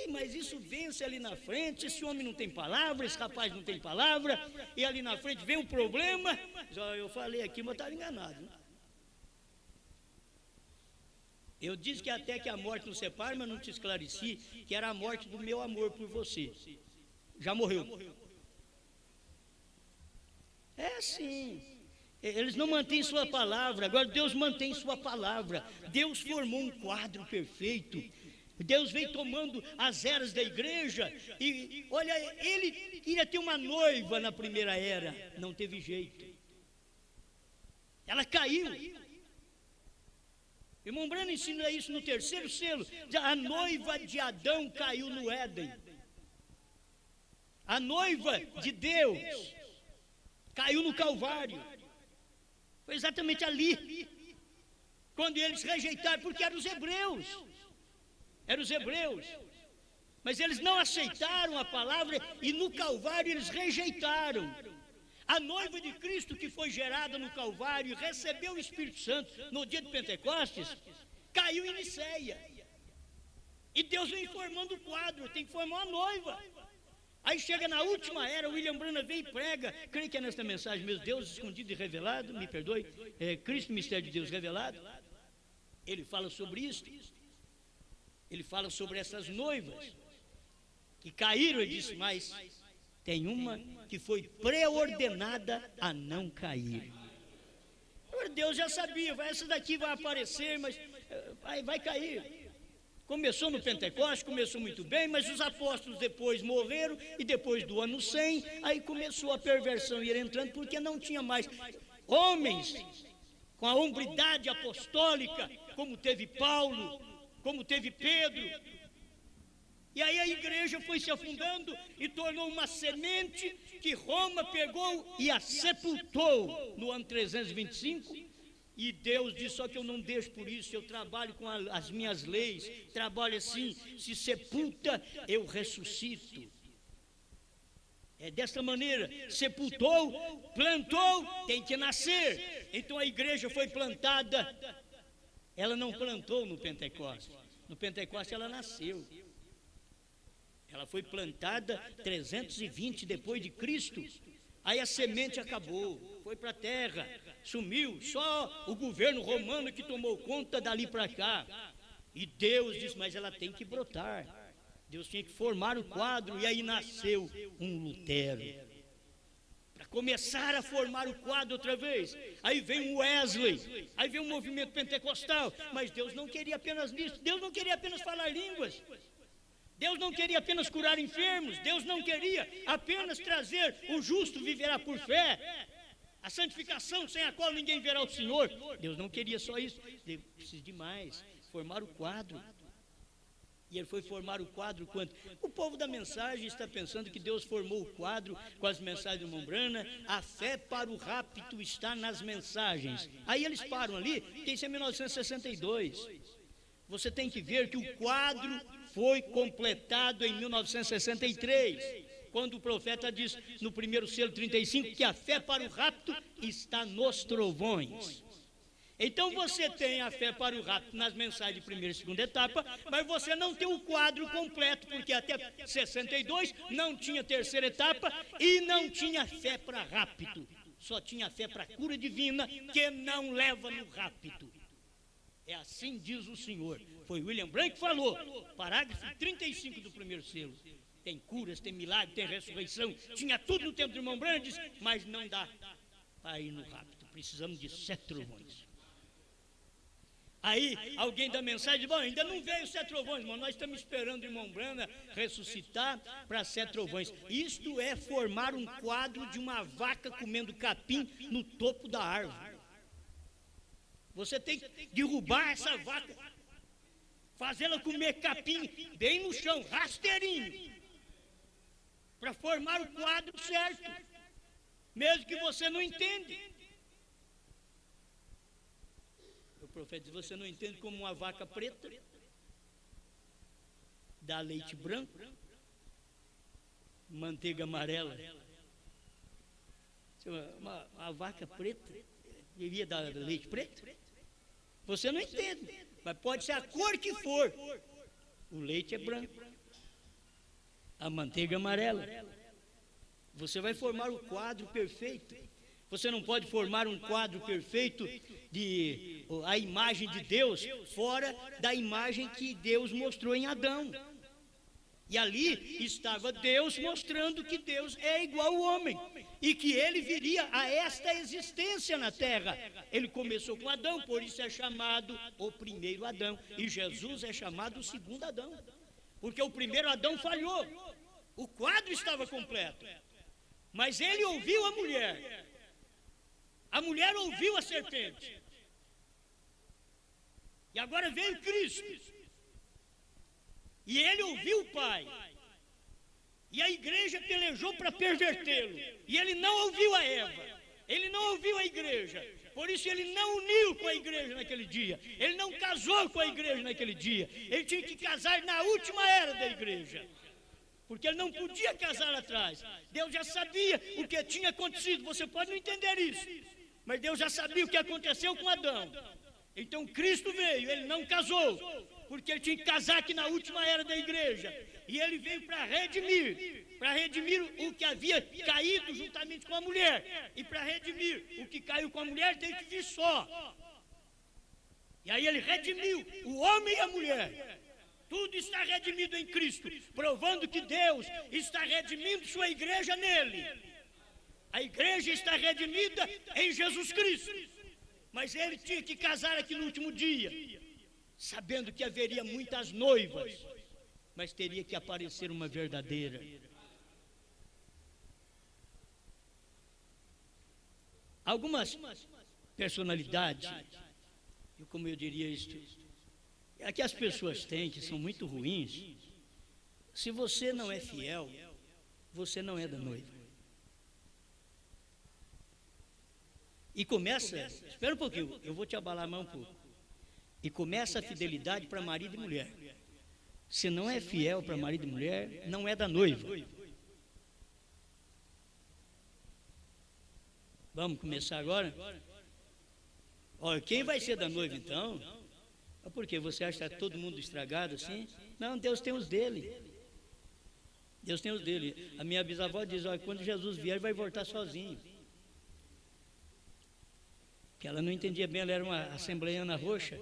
Mas isso vence ali na frente. Esse homem não tem palavra, esse rapaz não tem palavra, e ali na frente vem um problema. Eu falei aqui, mas estava enganado, né? Eu disse que até que a morte nos separe, mas não te esclareci que era a morte do meu amor por você. Já morreu. É assim. Eles não mantêm sua palavra. Agora Deus mantém sua palavra. Deus formou um quadro perfeito. Deus veio tomando as eras da igreja. E olha, ele iria ter uma noiva na primeira era. Não teve jeito. Ela caiu. Irmão Branham ensina isso no terceiro selo. A noiva de Adão caiu no Éden. A noiva de Deus caiu no Calvário. Foi exatamente ali, quando eles rejeitaram, porque eram os hebreus. Eram os hebreus. Mas eles não aceitaram a palavra e no Calvário eles rejeitaram. A noiva de Cristo que foi gerada no Calvário e recebeu o Espírito Santo no dia de Pentecostes, caiu em Niceia. E Deus vem formando o quadro, tem que formar uma noiva. Aí chega na última era, William Branham vem e prega, creio que é nesta mensagem mesmo, Deus escondido e revelado, me perdoe, Cristo, mistério de Deus revelado. Ele fala sobre isso, ele fala sobre essas noivas que caíram, ele disse, mas tem uma que foi preordenada a não cair. Deus já sabia, essa daqui vai aparecer, mas vai cair. Começou no Pentecostes, começou muito bem, mas os apóstolos depois morreram, e depois do ano 100, aí começou a perversão ir entrando, porque não tinha mais homens com a hombridade apostólica, como teve Paulo, como teve Pedro. E aí a igreja foi se afundando e tornou uma semente que Roma pegou e a sepultou no ano 325. E Deus disse, só que eu não deixo por isso, eu trabalho com as minhas leis, trabalho assim, se sepulta, eu ressuscito. É desta maneira, sepultou, plantou, tem que nascer. Então a igreja foi plantada, ela não plantou no Pentecostes, no Pentecostes ela nasceu. Ela foi plantada 320 depois de Cristo. Aí a semente acabou, foi para a terra, sumiu. Só o governo romano que tomou conta dali para cá. E Deus disse, mas ela tem que brotar. Deus tinha que formar o quadro, e aí nasceu um Lutero. Para começar a formar o quadro outra vez. Aí vem o Wesley, aí vem o movimento pentecostal. Mas Deus não queria apenas nisso, Deus não queria apenas falar línguas. Deus não queria apenas curar enfermos, Deus não queria apenas trazer o justo viverá por fé, a santificação sem a qual ninguém verá o Senhor. Deus não queria só isso, Deus precisa de mais, formar o quadro. E ele foi formar o quadro quanto? O povo da mensagem está pensando que Deus formou o quadro com as mensagens do irmão Branham. A fé para o rapto está nas mensagens. Aí eles param ali, que isso é 1962. Você tem que ver que o quadro foi completado em 1963, quando o profeta diz no primeiro selo 35 que a fé para o rapto está nos trovões. Então você tem a fé para o rapto nas mensagens de primeira e segunda etapa, mas você não tem o quadro completo, porque até 62 não tinha terceira etapa e não tinha fé para rapto, só tinha fé para cura divina, que não leva no rapto. É assim diz o Senhor. Foi William Branham que falou, parágrafo 35 do primeiro selo. Tem curas, tem milagre, tem ressurreição. Tinha tudo no tempo do irmão Branham, disse, mas não dá para ir no rapto. Precisamos de 7 trovões. Aí alguém da mensagem diz, bom, ainda não veio 7 trovões, irmão. Nós estamos esperando o irmão Branham ressuscitar para 7 trovões. Isto é formar um quadro de uma vaca comendo capim no topo da árvore. Você tem que derrubar essa vaca, fazê-la comer capim bem no chão, rasteirinho, para formar o quadro certo, mesmo que você não entende. O profeta diz, você não entende como uma vaca preta dá leite branco, manteiga amarela. Uma vaca preta devia dar leite preto? Você não entende, mas pode ser a cor que for. O leite é branco, a manteiga é amarela. Você vai formar o quadro perfeito. Você não pode formar um quadro perfeito de a imagem de Deus fora da imagem que Deus mostrou em Adão. E ali estava Deus mostrando que Deus é igual ao homem e que ele viria a esta existência na terra. Ele começou com Adão, por isso é chamado o primeiro Adão, e Jesus é chamado o segundo Adão, porque o primeiro Adão falhou, o quadro estava completo, mas ele ouviu a mulher ouviu a serpente. E agora veio Cristo. E ele ouviu o Pai. E a igreja pelejou para pervertê-lo. E ele não ouviu a Eva. Ele não ouviu a igreja. Por isso ele não uniu com a igreja naquele dia. Ele não casou com a igreja naquele dia. Ele tinha que casar na última era da igreja. Porque ele não podia casar atrás. Deus já sabia o que tinha acontecido. Você pode não entender isso. Mas Deus já sabia o que aconteceu com Adão. Então Cristo veio, ele não casou. Porque ele tinha que casar aqui na última era da igreja. E ele veio para redimir o que havia caído juntamente com a mulher. E para redimir o que caiu com a mulher tem que vir só. E aí ele redimiu o homem e a mulher. Tudo está redimido em Cristo, provando que Deus está redimindo sua igreja nele. A igreja está redimida em Jesus Cristo. Mas ele tinha que casar aqui no último dia, sabendo que haveria muitas noivas, mas teria que aparecer uma verdadeira. Algumas personalidades, como eu diria isto, é que as pessoas têm, que são muito ruins. Se você não é fiel, você não é da noiva. E começa, espera um pouquinho, eu vou te abalar mais um pouco. E começa a fidelidade para marido e mulher. Se não é fiel para marido e mulher, não é da noiva. Vamos começar agora? Olha, quem vai ser da noiva então? Por quê? Você acha que está todo mundo estragado assim? Não, Deus tem os dele. Deus tem os dele. A minha bisavó diz, olha, quando Jesus vier, vai voltar sozinho. Que ela não entendia bem, ela era uma assembleiana roxa.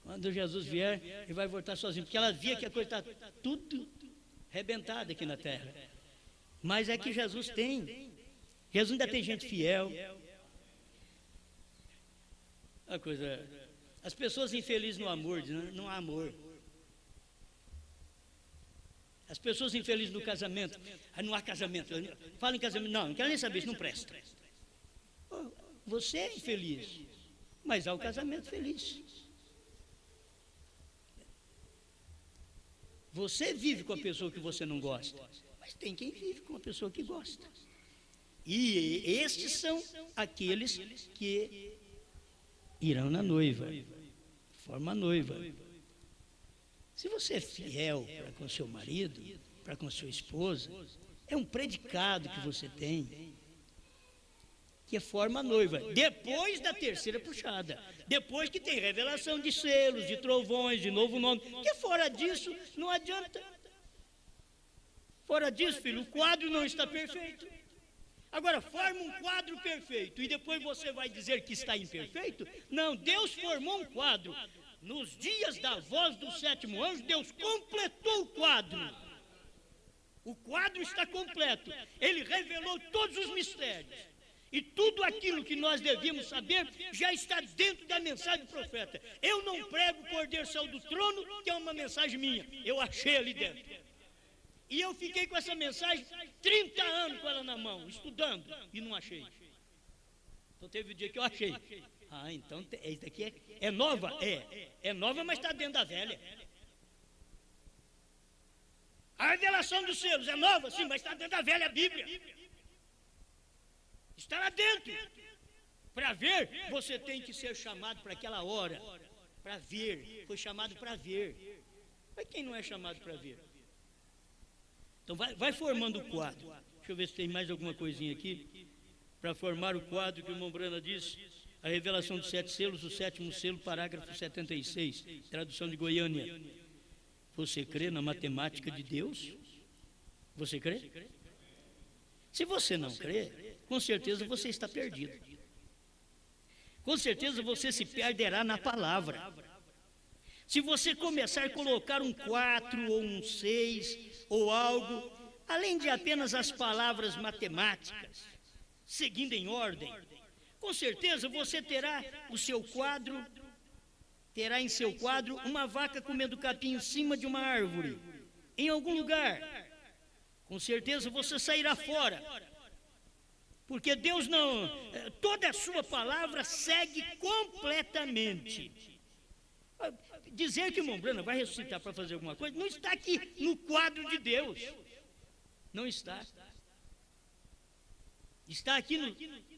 Quando Jesus vier, ele vai voltar sozinho. Porque ela via que a coisa está tudo arrebentada aqui na terra. Mas é que Jesus tem. Jesus ainda tem gente fiel. A coisa... As pessoas infelizes no amor, não há amor. As pessoas infelizes no casamento, não há casamento. Fala em casamento, não quero nem saber, isso não presta. Você é infeliz, mas há o casamento feliz. Você vive com a pessoa que você não gosta, mas tem quem vive com a pessoa que gosta. E estes são aqueles que irão na noiva, forma a noiva. Se você é fiel para com seu marido, para com sua esposa, é um predicado que você tem, que forma a noiva, depois da terceira puxada, depois que tem revelação de selos, de trovões, de novo nome, porque fora disso não adianta. Fora disso, filho, o quadro não está perfeito. Agora, forma um quadro perfeito e depois você vai dizer que está imperfeito? Não, Deus formou um quadro. Nos dias da voz do sétimo anjo, Deus completou o quadro. O quadro está completo. Ele revelou todos os mistérios. E tudo aquilo que nós devíamos saber já está dentro da mensagem do profeta. Eu não prego o Cordeiro saiu do trono, que é uma mensagem minha. Eu achei ali dentro. E eu fiquei com essa mensagem 30 anos com ela na mão, estudando, e não achei. Então teve o dia que eu achei. Ah, então isso daqui é nova? É nova, mas está dentro da velha. A revelação dos selos é nova, sim, mas está dentro da velha Bíblia. Está lá dentro. Para ver, você tem que ser chamado para aquela hora. Para ver, foi chamado para ver. Mas quem não é chamado para ver? Então vai formando o quadro. Deixa eu ver se tem mais alguma coisinha aqui. Para formar o quadro que o irmão Brana disse, a revelação dos 7 selos, o 7º selo, parágrafo 76, tradução de Goiânia. Você crê na matemática de Deus? Você crê? Se você não crê, com certeza você está perdido. Com certeza você se perderá na palavra. Se você começar a colocar um 4 ou um 6 ou algo, além de apenas as palavras matemáticas, seguindo em ordem, com certeza você terá o seu quadro, terá em seu quadro uma vaca comendo capim em cima de uma árvore, em algum lugar. Com certeza você sairá fora, porque Deus não, toda a sua palavra segue completamente. Dizer que irmão Branham vai ressuscitar para fazer alguma coisa, não está aqui no quadro de Deus. Não está. Está aqui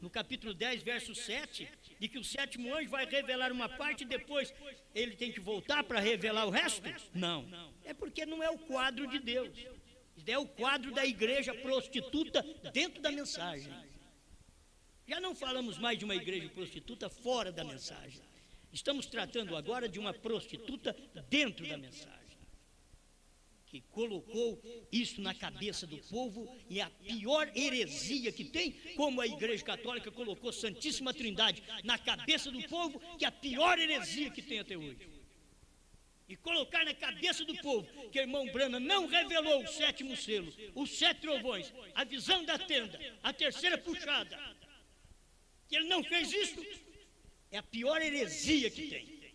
no capítulo 10, verso 7, de que o sétimo anjo vai revelar uma parte e depois ele tem que voltar para revelar o resto? Não. É porque não é o quadro de Deus. É o quadro da igreja prostituta dentro da mensagem. Já não falamos mais de uma igreja prostituta fora da mensagem. Estamos tratando agora de uma prostituta dentro da mensagem, que colocou isso na cabeça do povo, e a pior heresia que tem, como a Igreja Católica colocou Santíssima Trindade na cabeça do povo, que é a pior heresia que tem até hoje. E colocar na cabeça do povo que o irmão Branham não revelou o sétimo selo, os 7 trovões, a visão da tenda, a terceira puxada, que ele não fez isso, é a pior heresia que tem.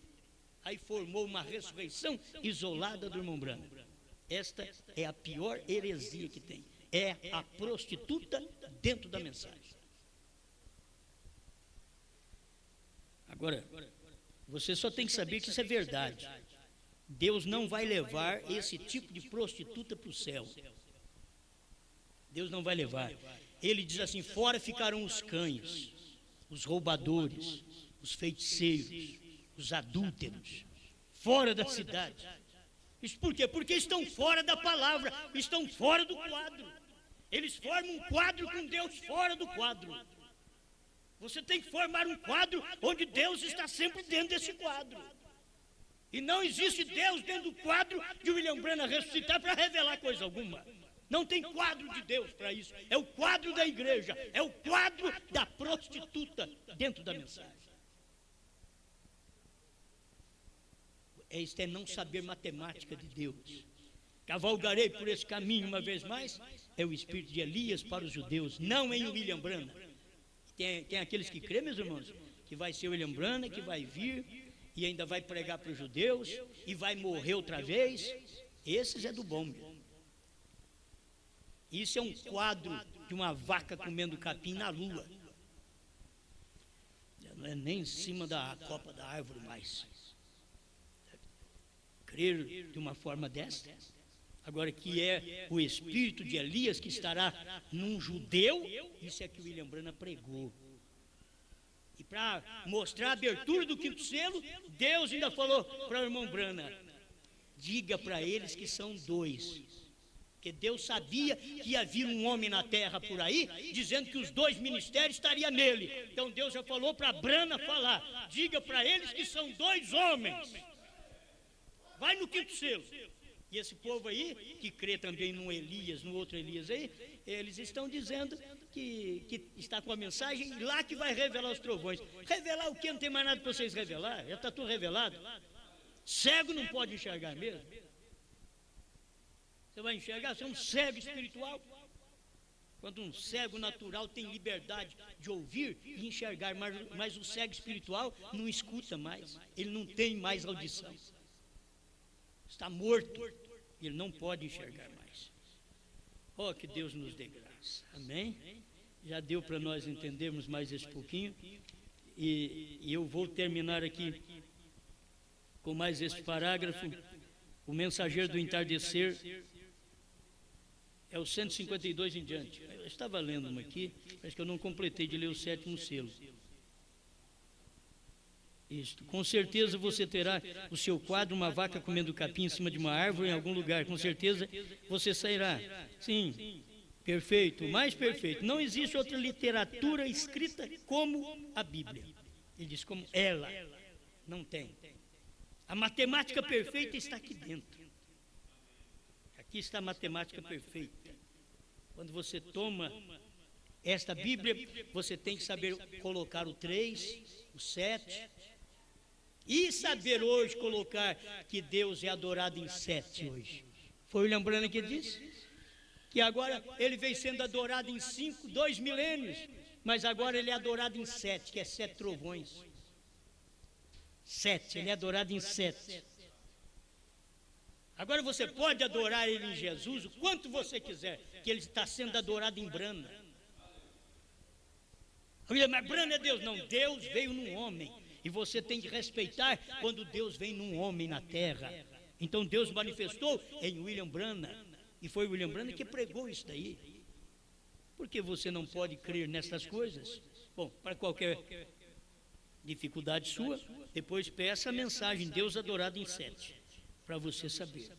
Aí formou uma ressurreição isolada do irmão Branham. Esta é a pior heresia que tem. É a prostituta dentro da mensagem. Agora, você só tem que saber que isso é verdade. Deus não vai levar esse tipo de prostituta para o céu. Deus não vai levar. Ele diz assim: fora ficarão os cães, os roubadores, os feiticeiros, os adúlteros, fora da cidade. Isso por quê? Porque estão fora da palavra, estão fora do quadro. Eles formam um quadro com Deus fora do quadro. Você tem que formar um quadro onde Deus está sempre dentro desse quadro. E não existe Deus dentro do quadro de William Branham ressuscitar para revelar coisa alguma. Não tem quadro de Deus para isso. É o quadro da igreja, é o quadro da prostituta dentro da mensagem. Isto é não saber matemática de Deus. Cavalgarei por esse caminho uma vez mais. É o espírito de Elias para os judeus, não em William Branham. Tem aqueles que creem, meus irmãos, que vai ser William Branham, que vai vir e ainda vai pregar para os judeus e vai morrer outra vez. Esses é do bom, meu. Isso é um quadro de uma vaca comendo capim na lua. Não é nem em cima da copa da árvore mais. Crer de uma forma dessa. Agora, que é o espírito de Elias que estará num judeu, isso é que William Branham pregou. E para mostrar a abertura do 5º selo, Deus ainda falou para o irmão Branham: diga para eles que são 2. Porque Deus sabia que ia vir um homem na terra por aí, dizendo que os 2 ministérios estariam nele. Então Deus já falou para Branham falar: diga para eles que são 2 homens. Vai no 5º selo. E esse povo aí, que crê também no Elias, no outro Elias aí, eles estão dizendo que está com a mensagem lá que vai revelar os trovões. Revelar o quê? Não tem mais nada para vocês revelar, já está tudo revelado. Cego não pode enxergar mesmo. Você vai enxergar, você é um cego espiritual. Quando um cego natural tem liberdade de ouvir e enxergar, mas o cego espiritual não escuta mais, ele não tem mais audição. Está morto, ele não pode enxergar mais. Oh, que Deus nos dê graça. Amém? Já deu para nós entendermos mais esse pouquinho. E eu vou terminar aqui com mais este parágrafo. O mensageiro do entardecer é o 152 em diante. Eu estava lendo uma aqui, acho que eu não completei de ler o 7º selo. Isto. Com certeza você terá o seu quadro, uma vaca comendo capim em cima de uma árvore em algum lugar. Com certeza você sairá. Sim, perfeito, mais perfeito. Não existe outra literatura escrita como a Bíblia. Ele diz como ela. Não tem. A matemática perfeita está aqui dentro. Aqui está a matemática perfeita. Quando você toma esta Bíblia, você tem que saber colocar o 3, o 7... E saber hoje colocar que Deus é adorado em 7 hoje. Foi o William Branham que disse que agora ele vem sendo adorado em 2 milênios, mas agora ele é adorado em 7, que é 7 trovões. 7, ele é adorado em 7. Agora você pode adorar ele em Jesus o quanto você quiser, que ele está sendo adorado em Branham. Mas Branham é Deus? Não, Deus veio num homem. E você tem que respeitar quando Deus vem num homem na terra. Então Deus manifestou em William Branham. E foi William Branham que pregou isso daí. Por que você não pode crer nessas coisas? Bom, para qualquer dificuldade sua, depois peça a mensagem Deus Adorado em 7, para você saber.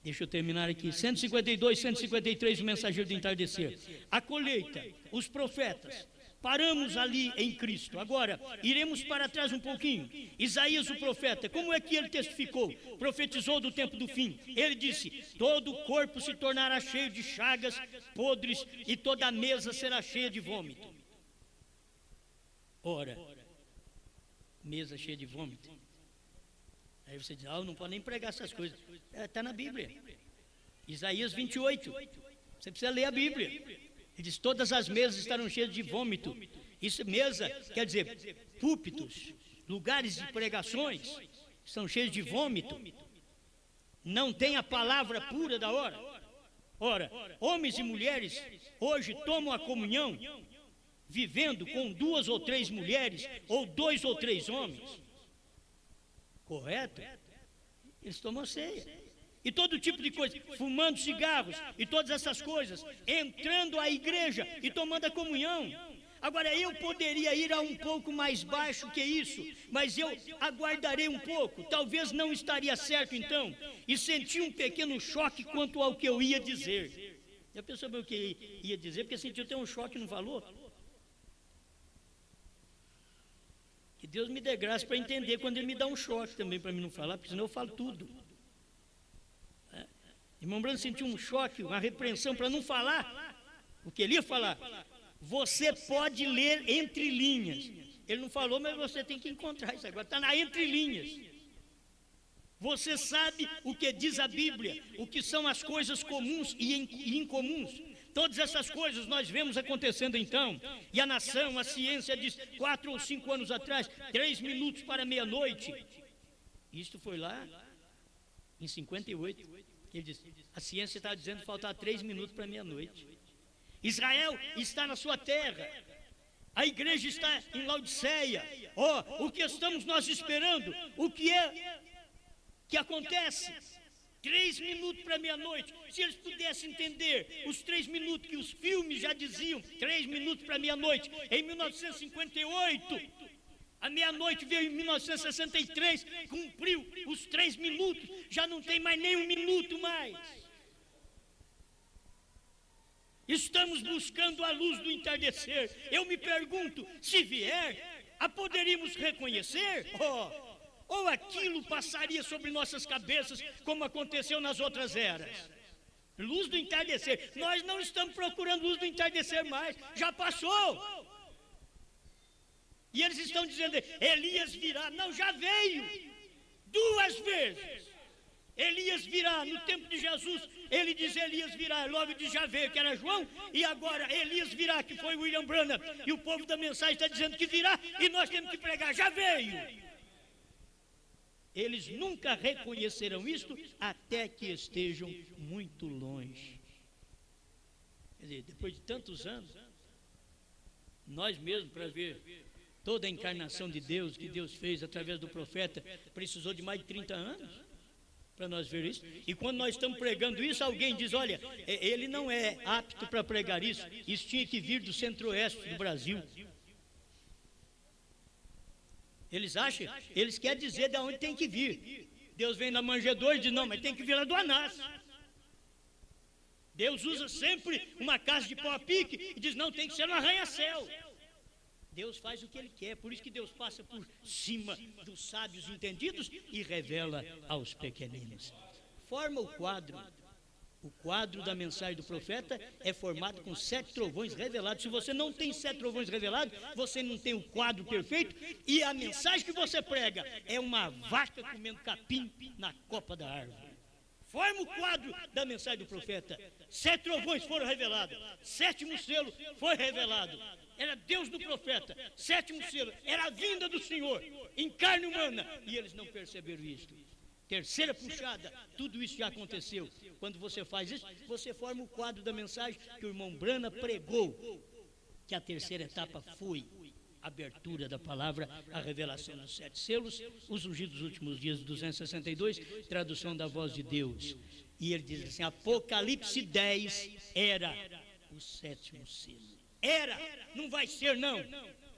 Deixa eu terminar aqui. 152, 153, o mensageiro do entardecer. A colheita, os profetas. Paramos ali em Cristo. Agora, iremos para trás um pouquinho. Isaías o profeta, como é que ele testificou? Profetizou do tempo do fim. Ele disse, todo o corpo se tornará cheio de chagas podres e toda a mesa será cheia de vômito. Ora, mesa cheia de vômito. Aí você diz, não pode nem pregar essas coisas. Está na Bíblia. Isaías 28. Você precisa ler a Bíblia. Ele diz, todas as mesas estarão cheias de vômito. Isso, mesa, quer dizer, púlpitos, lugares de pregações, estão cheios de vômito. Não tem a palavra pura da hora. Ora, homens e mulheres hoje tomam a comunhão vivendo com 2 ou 3 mulheres, ou 2 ou 3 homens. Correto? Eles tomam ceia. E todo tipo de coisa, fumando cigarros e todas essas coisas, entrando à igreja e tomando a comunhão. Agora, eu poderia ir a um pouco mais baixo que isso, mas eu aguardarei um pouco, talvez não estaria certo então, e senti um pequeno choque quanto ao que eu ia dizer. Já pensou bem o que ia dizer? Porque sentiu ter um choque no valor. Que Deus me dê graça para entender quando Ele me dá um choque também, para mim não falar, porque senão eu falo tudo. Irmão Branham sentiu um choque, uma repreensão para não falar o que ele ia falar. Você pode ler entre linhas. Ele não falou, mas você tem que encontrar isso agora. Está na entre linhas. Você sabe o que diz a Bíblia, o que são as coisas comuns e incomuns. Todas essas coisas nós vemos acontecendo então. E a nação, a ciência diz 4 ou 5 anos atrás, 3 minutos para meia-noite. Isto foi lá em 58. Ele disse, a ciência está dizendo que faltar 3 minutos para meia-noite. Israel está na sua terra. A igreja está em Laodiceia. O que estamos nós esperando? O que é que acontece? 3 minutos para meia-noite. Se eles pudessem entender os 3 minutos que os filmes já diziam, 3 minutos para meia-noite, em 1958... A meia-noite veio em 1963, cumpriu os 3 minutos, já não tem mais nem 1 minuto mais. Estamos buscando a luz do entardecer. Eu me pergunto, se vier, a poderíamos reconhecer? Ou aquilo passaria sobre nossas cabeças, como aconteceu nas outras eras? Luz do entardecer. Nós não estamos procurando luz do entardecer mais, já passou. E eles estão dizendo, Elias virá. Não, já veio 2 vezes. Elias virá. No tempo de Jesus, ele diz Elias virá. Logo diz já veio, que era João. E agora Elias virá, que foi William Branham. E o povo da mensagem está dizendo que virá. E nós temos que pregar, já veio. Eles nunca reconhecerão isto até que estejam muito longe. Quer dizer, depois de tantos anos, nós mesmos, para ver toda a encarnação de Deus, que Deus fez através do profeta, precisou de mais de 30 anos para nós ver isso. E quando nós estamos pregando isso, alguém diz, olha, ele não é apto para pregar isso, isso tinha que vir do centro-oeste do Brasil. Eles acham, eles querem dizer de onde tem que vir. Deus vem na manjedoura e diz, não, mas tem que vir lá do Anás. Deus usa sempre uma casa de pau a pique e diz, não, tem que ser um arranha-céu. Deus faz o que Ele quer, por isso que Deus passa por cima dos sábios entendidos e revela aos pequeninos. Forma o quadro. O quadro da mensagem do profeta é formado com 7 trovões revelados. Se você não tem 7 trovões revelados, você não tem o quadro perfeito. E a mensagem que você prega é uma vaca comendo capim na copa da árvore. Forma o quadro da mensagem do profeta. 7 trovões foram revelados. 7º selo foi revelado. Era Deus do profeta. 7º selo era a vinda do Senhor em carne humana. E eles não perceberam isto. Terceira puxada, tudo isso já aconteceu. Quando você faz isso, você forma o quadro da mensagem que o irmão Branham pregou. Que a terceira etapa foi abertura da palavra, a revelação dos 7 selos, os ungidos dos últimos dias, 262, tradução da voz de Deus. E ele diz assim: Apocalipse 10 era o 7º selo. Era, não vai ser não.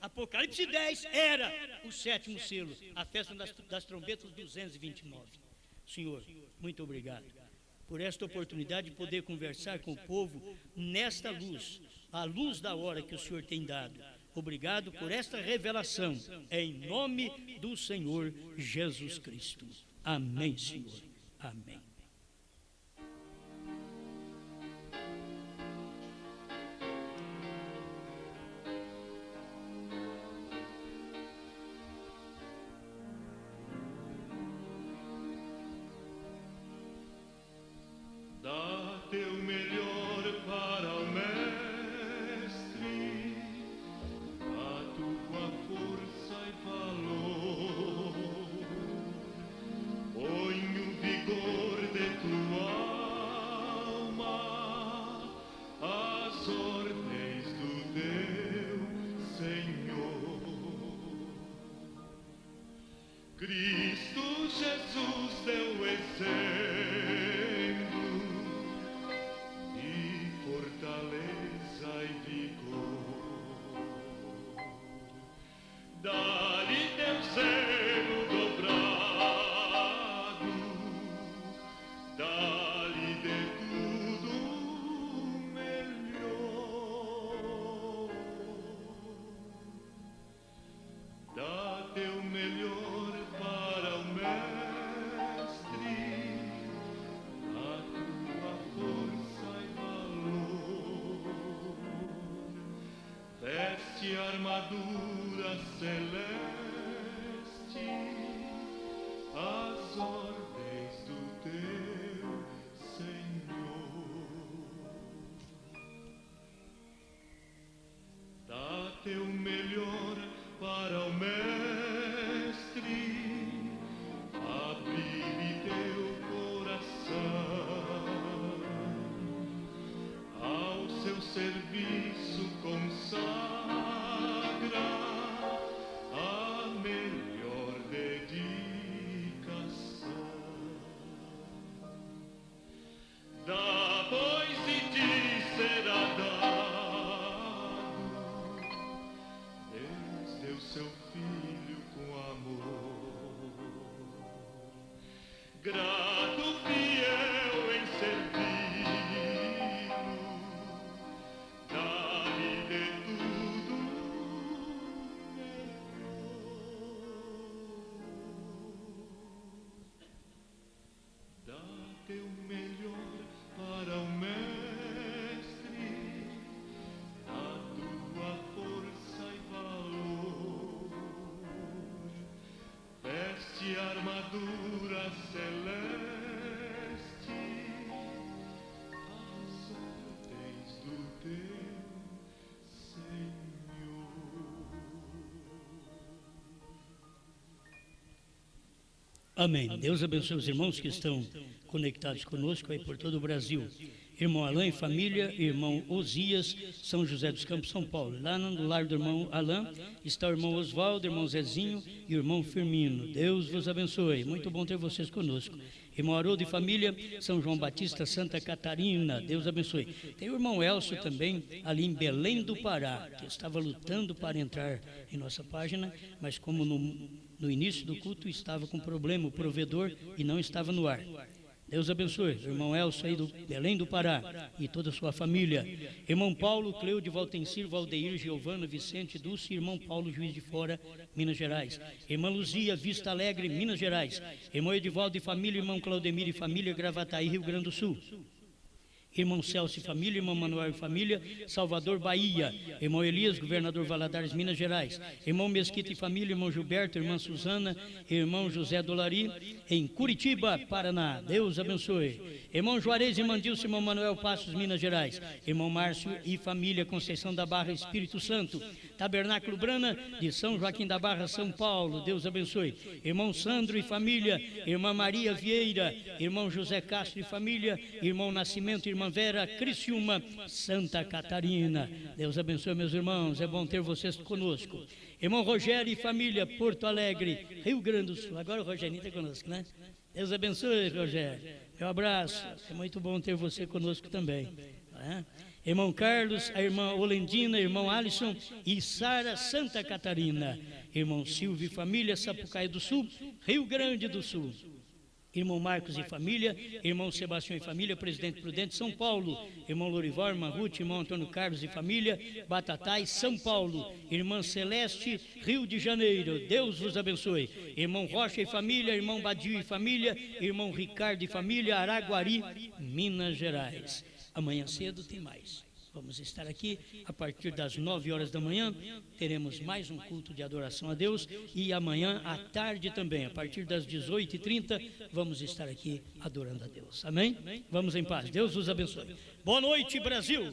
Apocalipse 10 era o 7º selo, a festa das trombetas 229. Senhor, muito obrigado por esta oportunidade de poder conversar com o povo nesta luz, a luz da hora que o Senhor tem dado. Obrigado por esta revelação, em nome do Senhor Jesus Cristo. Amém, Senhor. Amém. Dá teu melhor para o Mestre, a tua força e valor. Põe o vigor de tua alma às ordens do teu Senhor. Cristo Jesus deu exemplo, fortaleza e vigor. Dá-lhe teu zelo dobrado, dá-lhe de tudo melhor. Dá teu melhor para o Mestre, a tua força e valor. Veste a armadura celeste, as ordens do teu Senhor. Dá teu melhor para o Mestre, abre teu coração, ao seu serviço consagra a melhor dedicação. Dá, pois, e te será dado. Deus deu seu Filho com amor, grato, fiel em servi-lo. Dá-lhe de tudo melhor. Dá teu melhor para o Mestre, a tua força e valor. Veste a armadura celeste, as ordens do teu Senhor. Amém. Deus abençoe os irmãos que estão conectados conosco aí por todo o Brasil. Irmão Alain e família, irmão Osias, São José dos Campos, São Paulo. Lá no lar do irmão Alain está o irmão Oswaldo, irmão Zezinho e o irmão Firmino. Deus vos abençoe. Muito bom ter vocês conosco. Irmão Haroldo e família, São João Batista, Santa Catarina. Deus abençoe. Tem o irmão Elcio também, ali em Belém do Pará, que estava lutando para entrar em nossa página, mas como no início do culto estava com problema, o provedor, e não estava no ar. Deus abençoe, o irmão Elcio aí do Belém do Pará e toda a sua família. Irmão Paulo, Cleude, Valtencir, Valdeir, Giovana, Vicente, Dulce, irmão Paulo, Juiz de Fora, Minas Gerais. Irmã Luzia, Vista Alegre, Minas Gerais. Irmão Edivaldo e família, irmão Claudemir e família, Gravataí, Rio Grande do Sul. Irmão Celso e família, irmão Manuel e família, Salvador, Bahia. Irmão Elias, governador Valadares, Minas Gerais. Irmão Mesquita e família, irmão Gilberto, irmã Suzana, irmão José Dolari, em Curitiba, Paraná. Deus abençoe. Irmão Juarez e Mandilson, irmão Manuel Passos, Minas Gerais. Irmão Márcio e família, Conceição da Barra, Espírito Santo. Tabernáculo Brana, de São Joaquim da Barra, São Paulo. Deus abençoe. Irmão Sandro e família, irmã Maria Vieira, irmão José Castro e família, irmão Nascimento, irmã Primavera, Criciúma, Santa Catarina. Deus abençoe, meus irmãos, é bom ter vocês conosco. Irmão Rogério e família, Porto Alegre, Rio Grande do Sul. Agora o Rogerinho está conosco, né? Deus abençoe, Rogério. Meu abraço, é muito bom ter você conosco também. Irmão Carlos, a irmã Olendina, irmão Alisson e Sara, Santa Catarina. Irmão Silvio e família, Sapucaí do Sul, Rio Grande do Sul. Irmão Marcos e família, irmão Sebastião e família, Presidente Prudente, São Paulo. Irmão Lorival, irmã Ruth, irmão Antônio Carlos e família, Batatais, São Paulo. Irmã Celeste, Rio de Janeiro. Deus vos abençoe. Irmão Rocha e família, irmão Badio e família, irmão Ricardo e família, Araguari, Minas Gerais. Amanhã cedo tem mais. Vamos estar aqui a partir das 9 horas da manhã, teremos mais um culto de adoração a Deus e amanhã à tarde também, a partir das 18h30, vamos estar aqui adorando a Deus. Amém? Vamos em paz. Deus os abençoe. Boa noite, Brasil!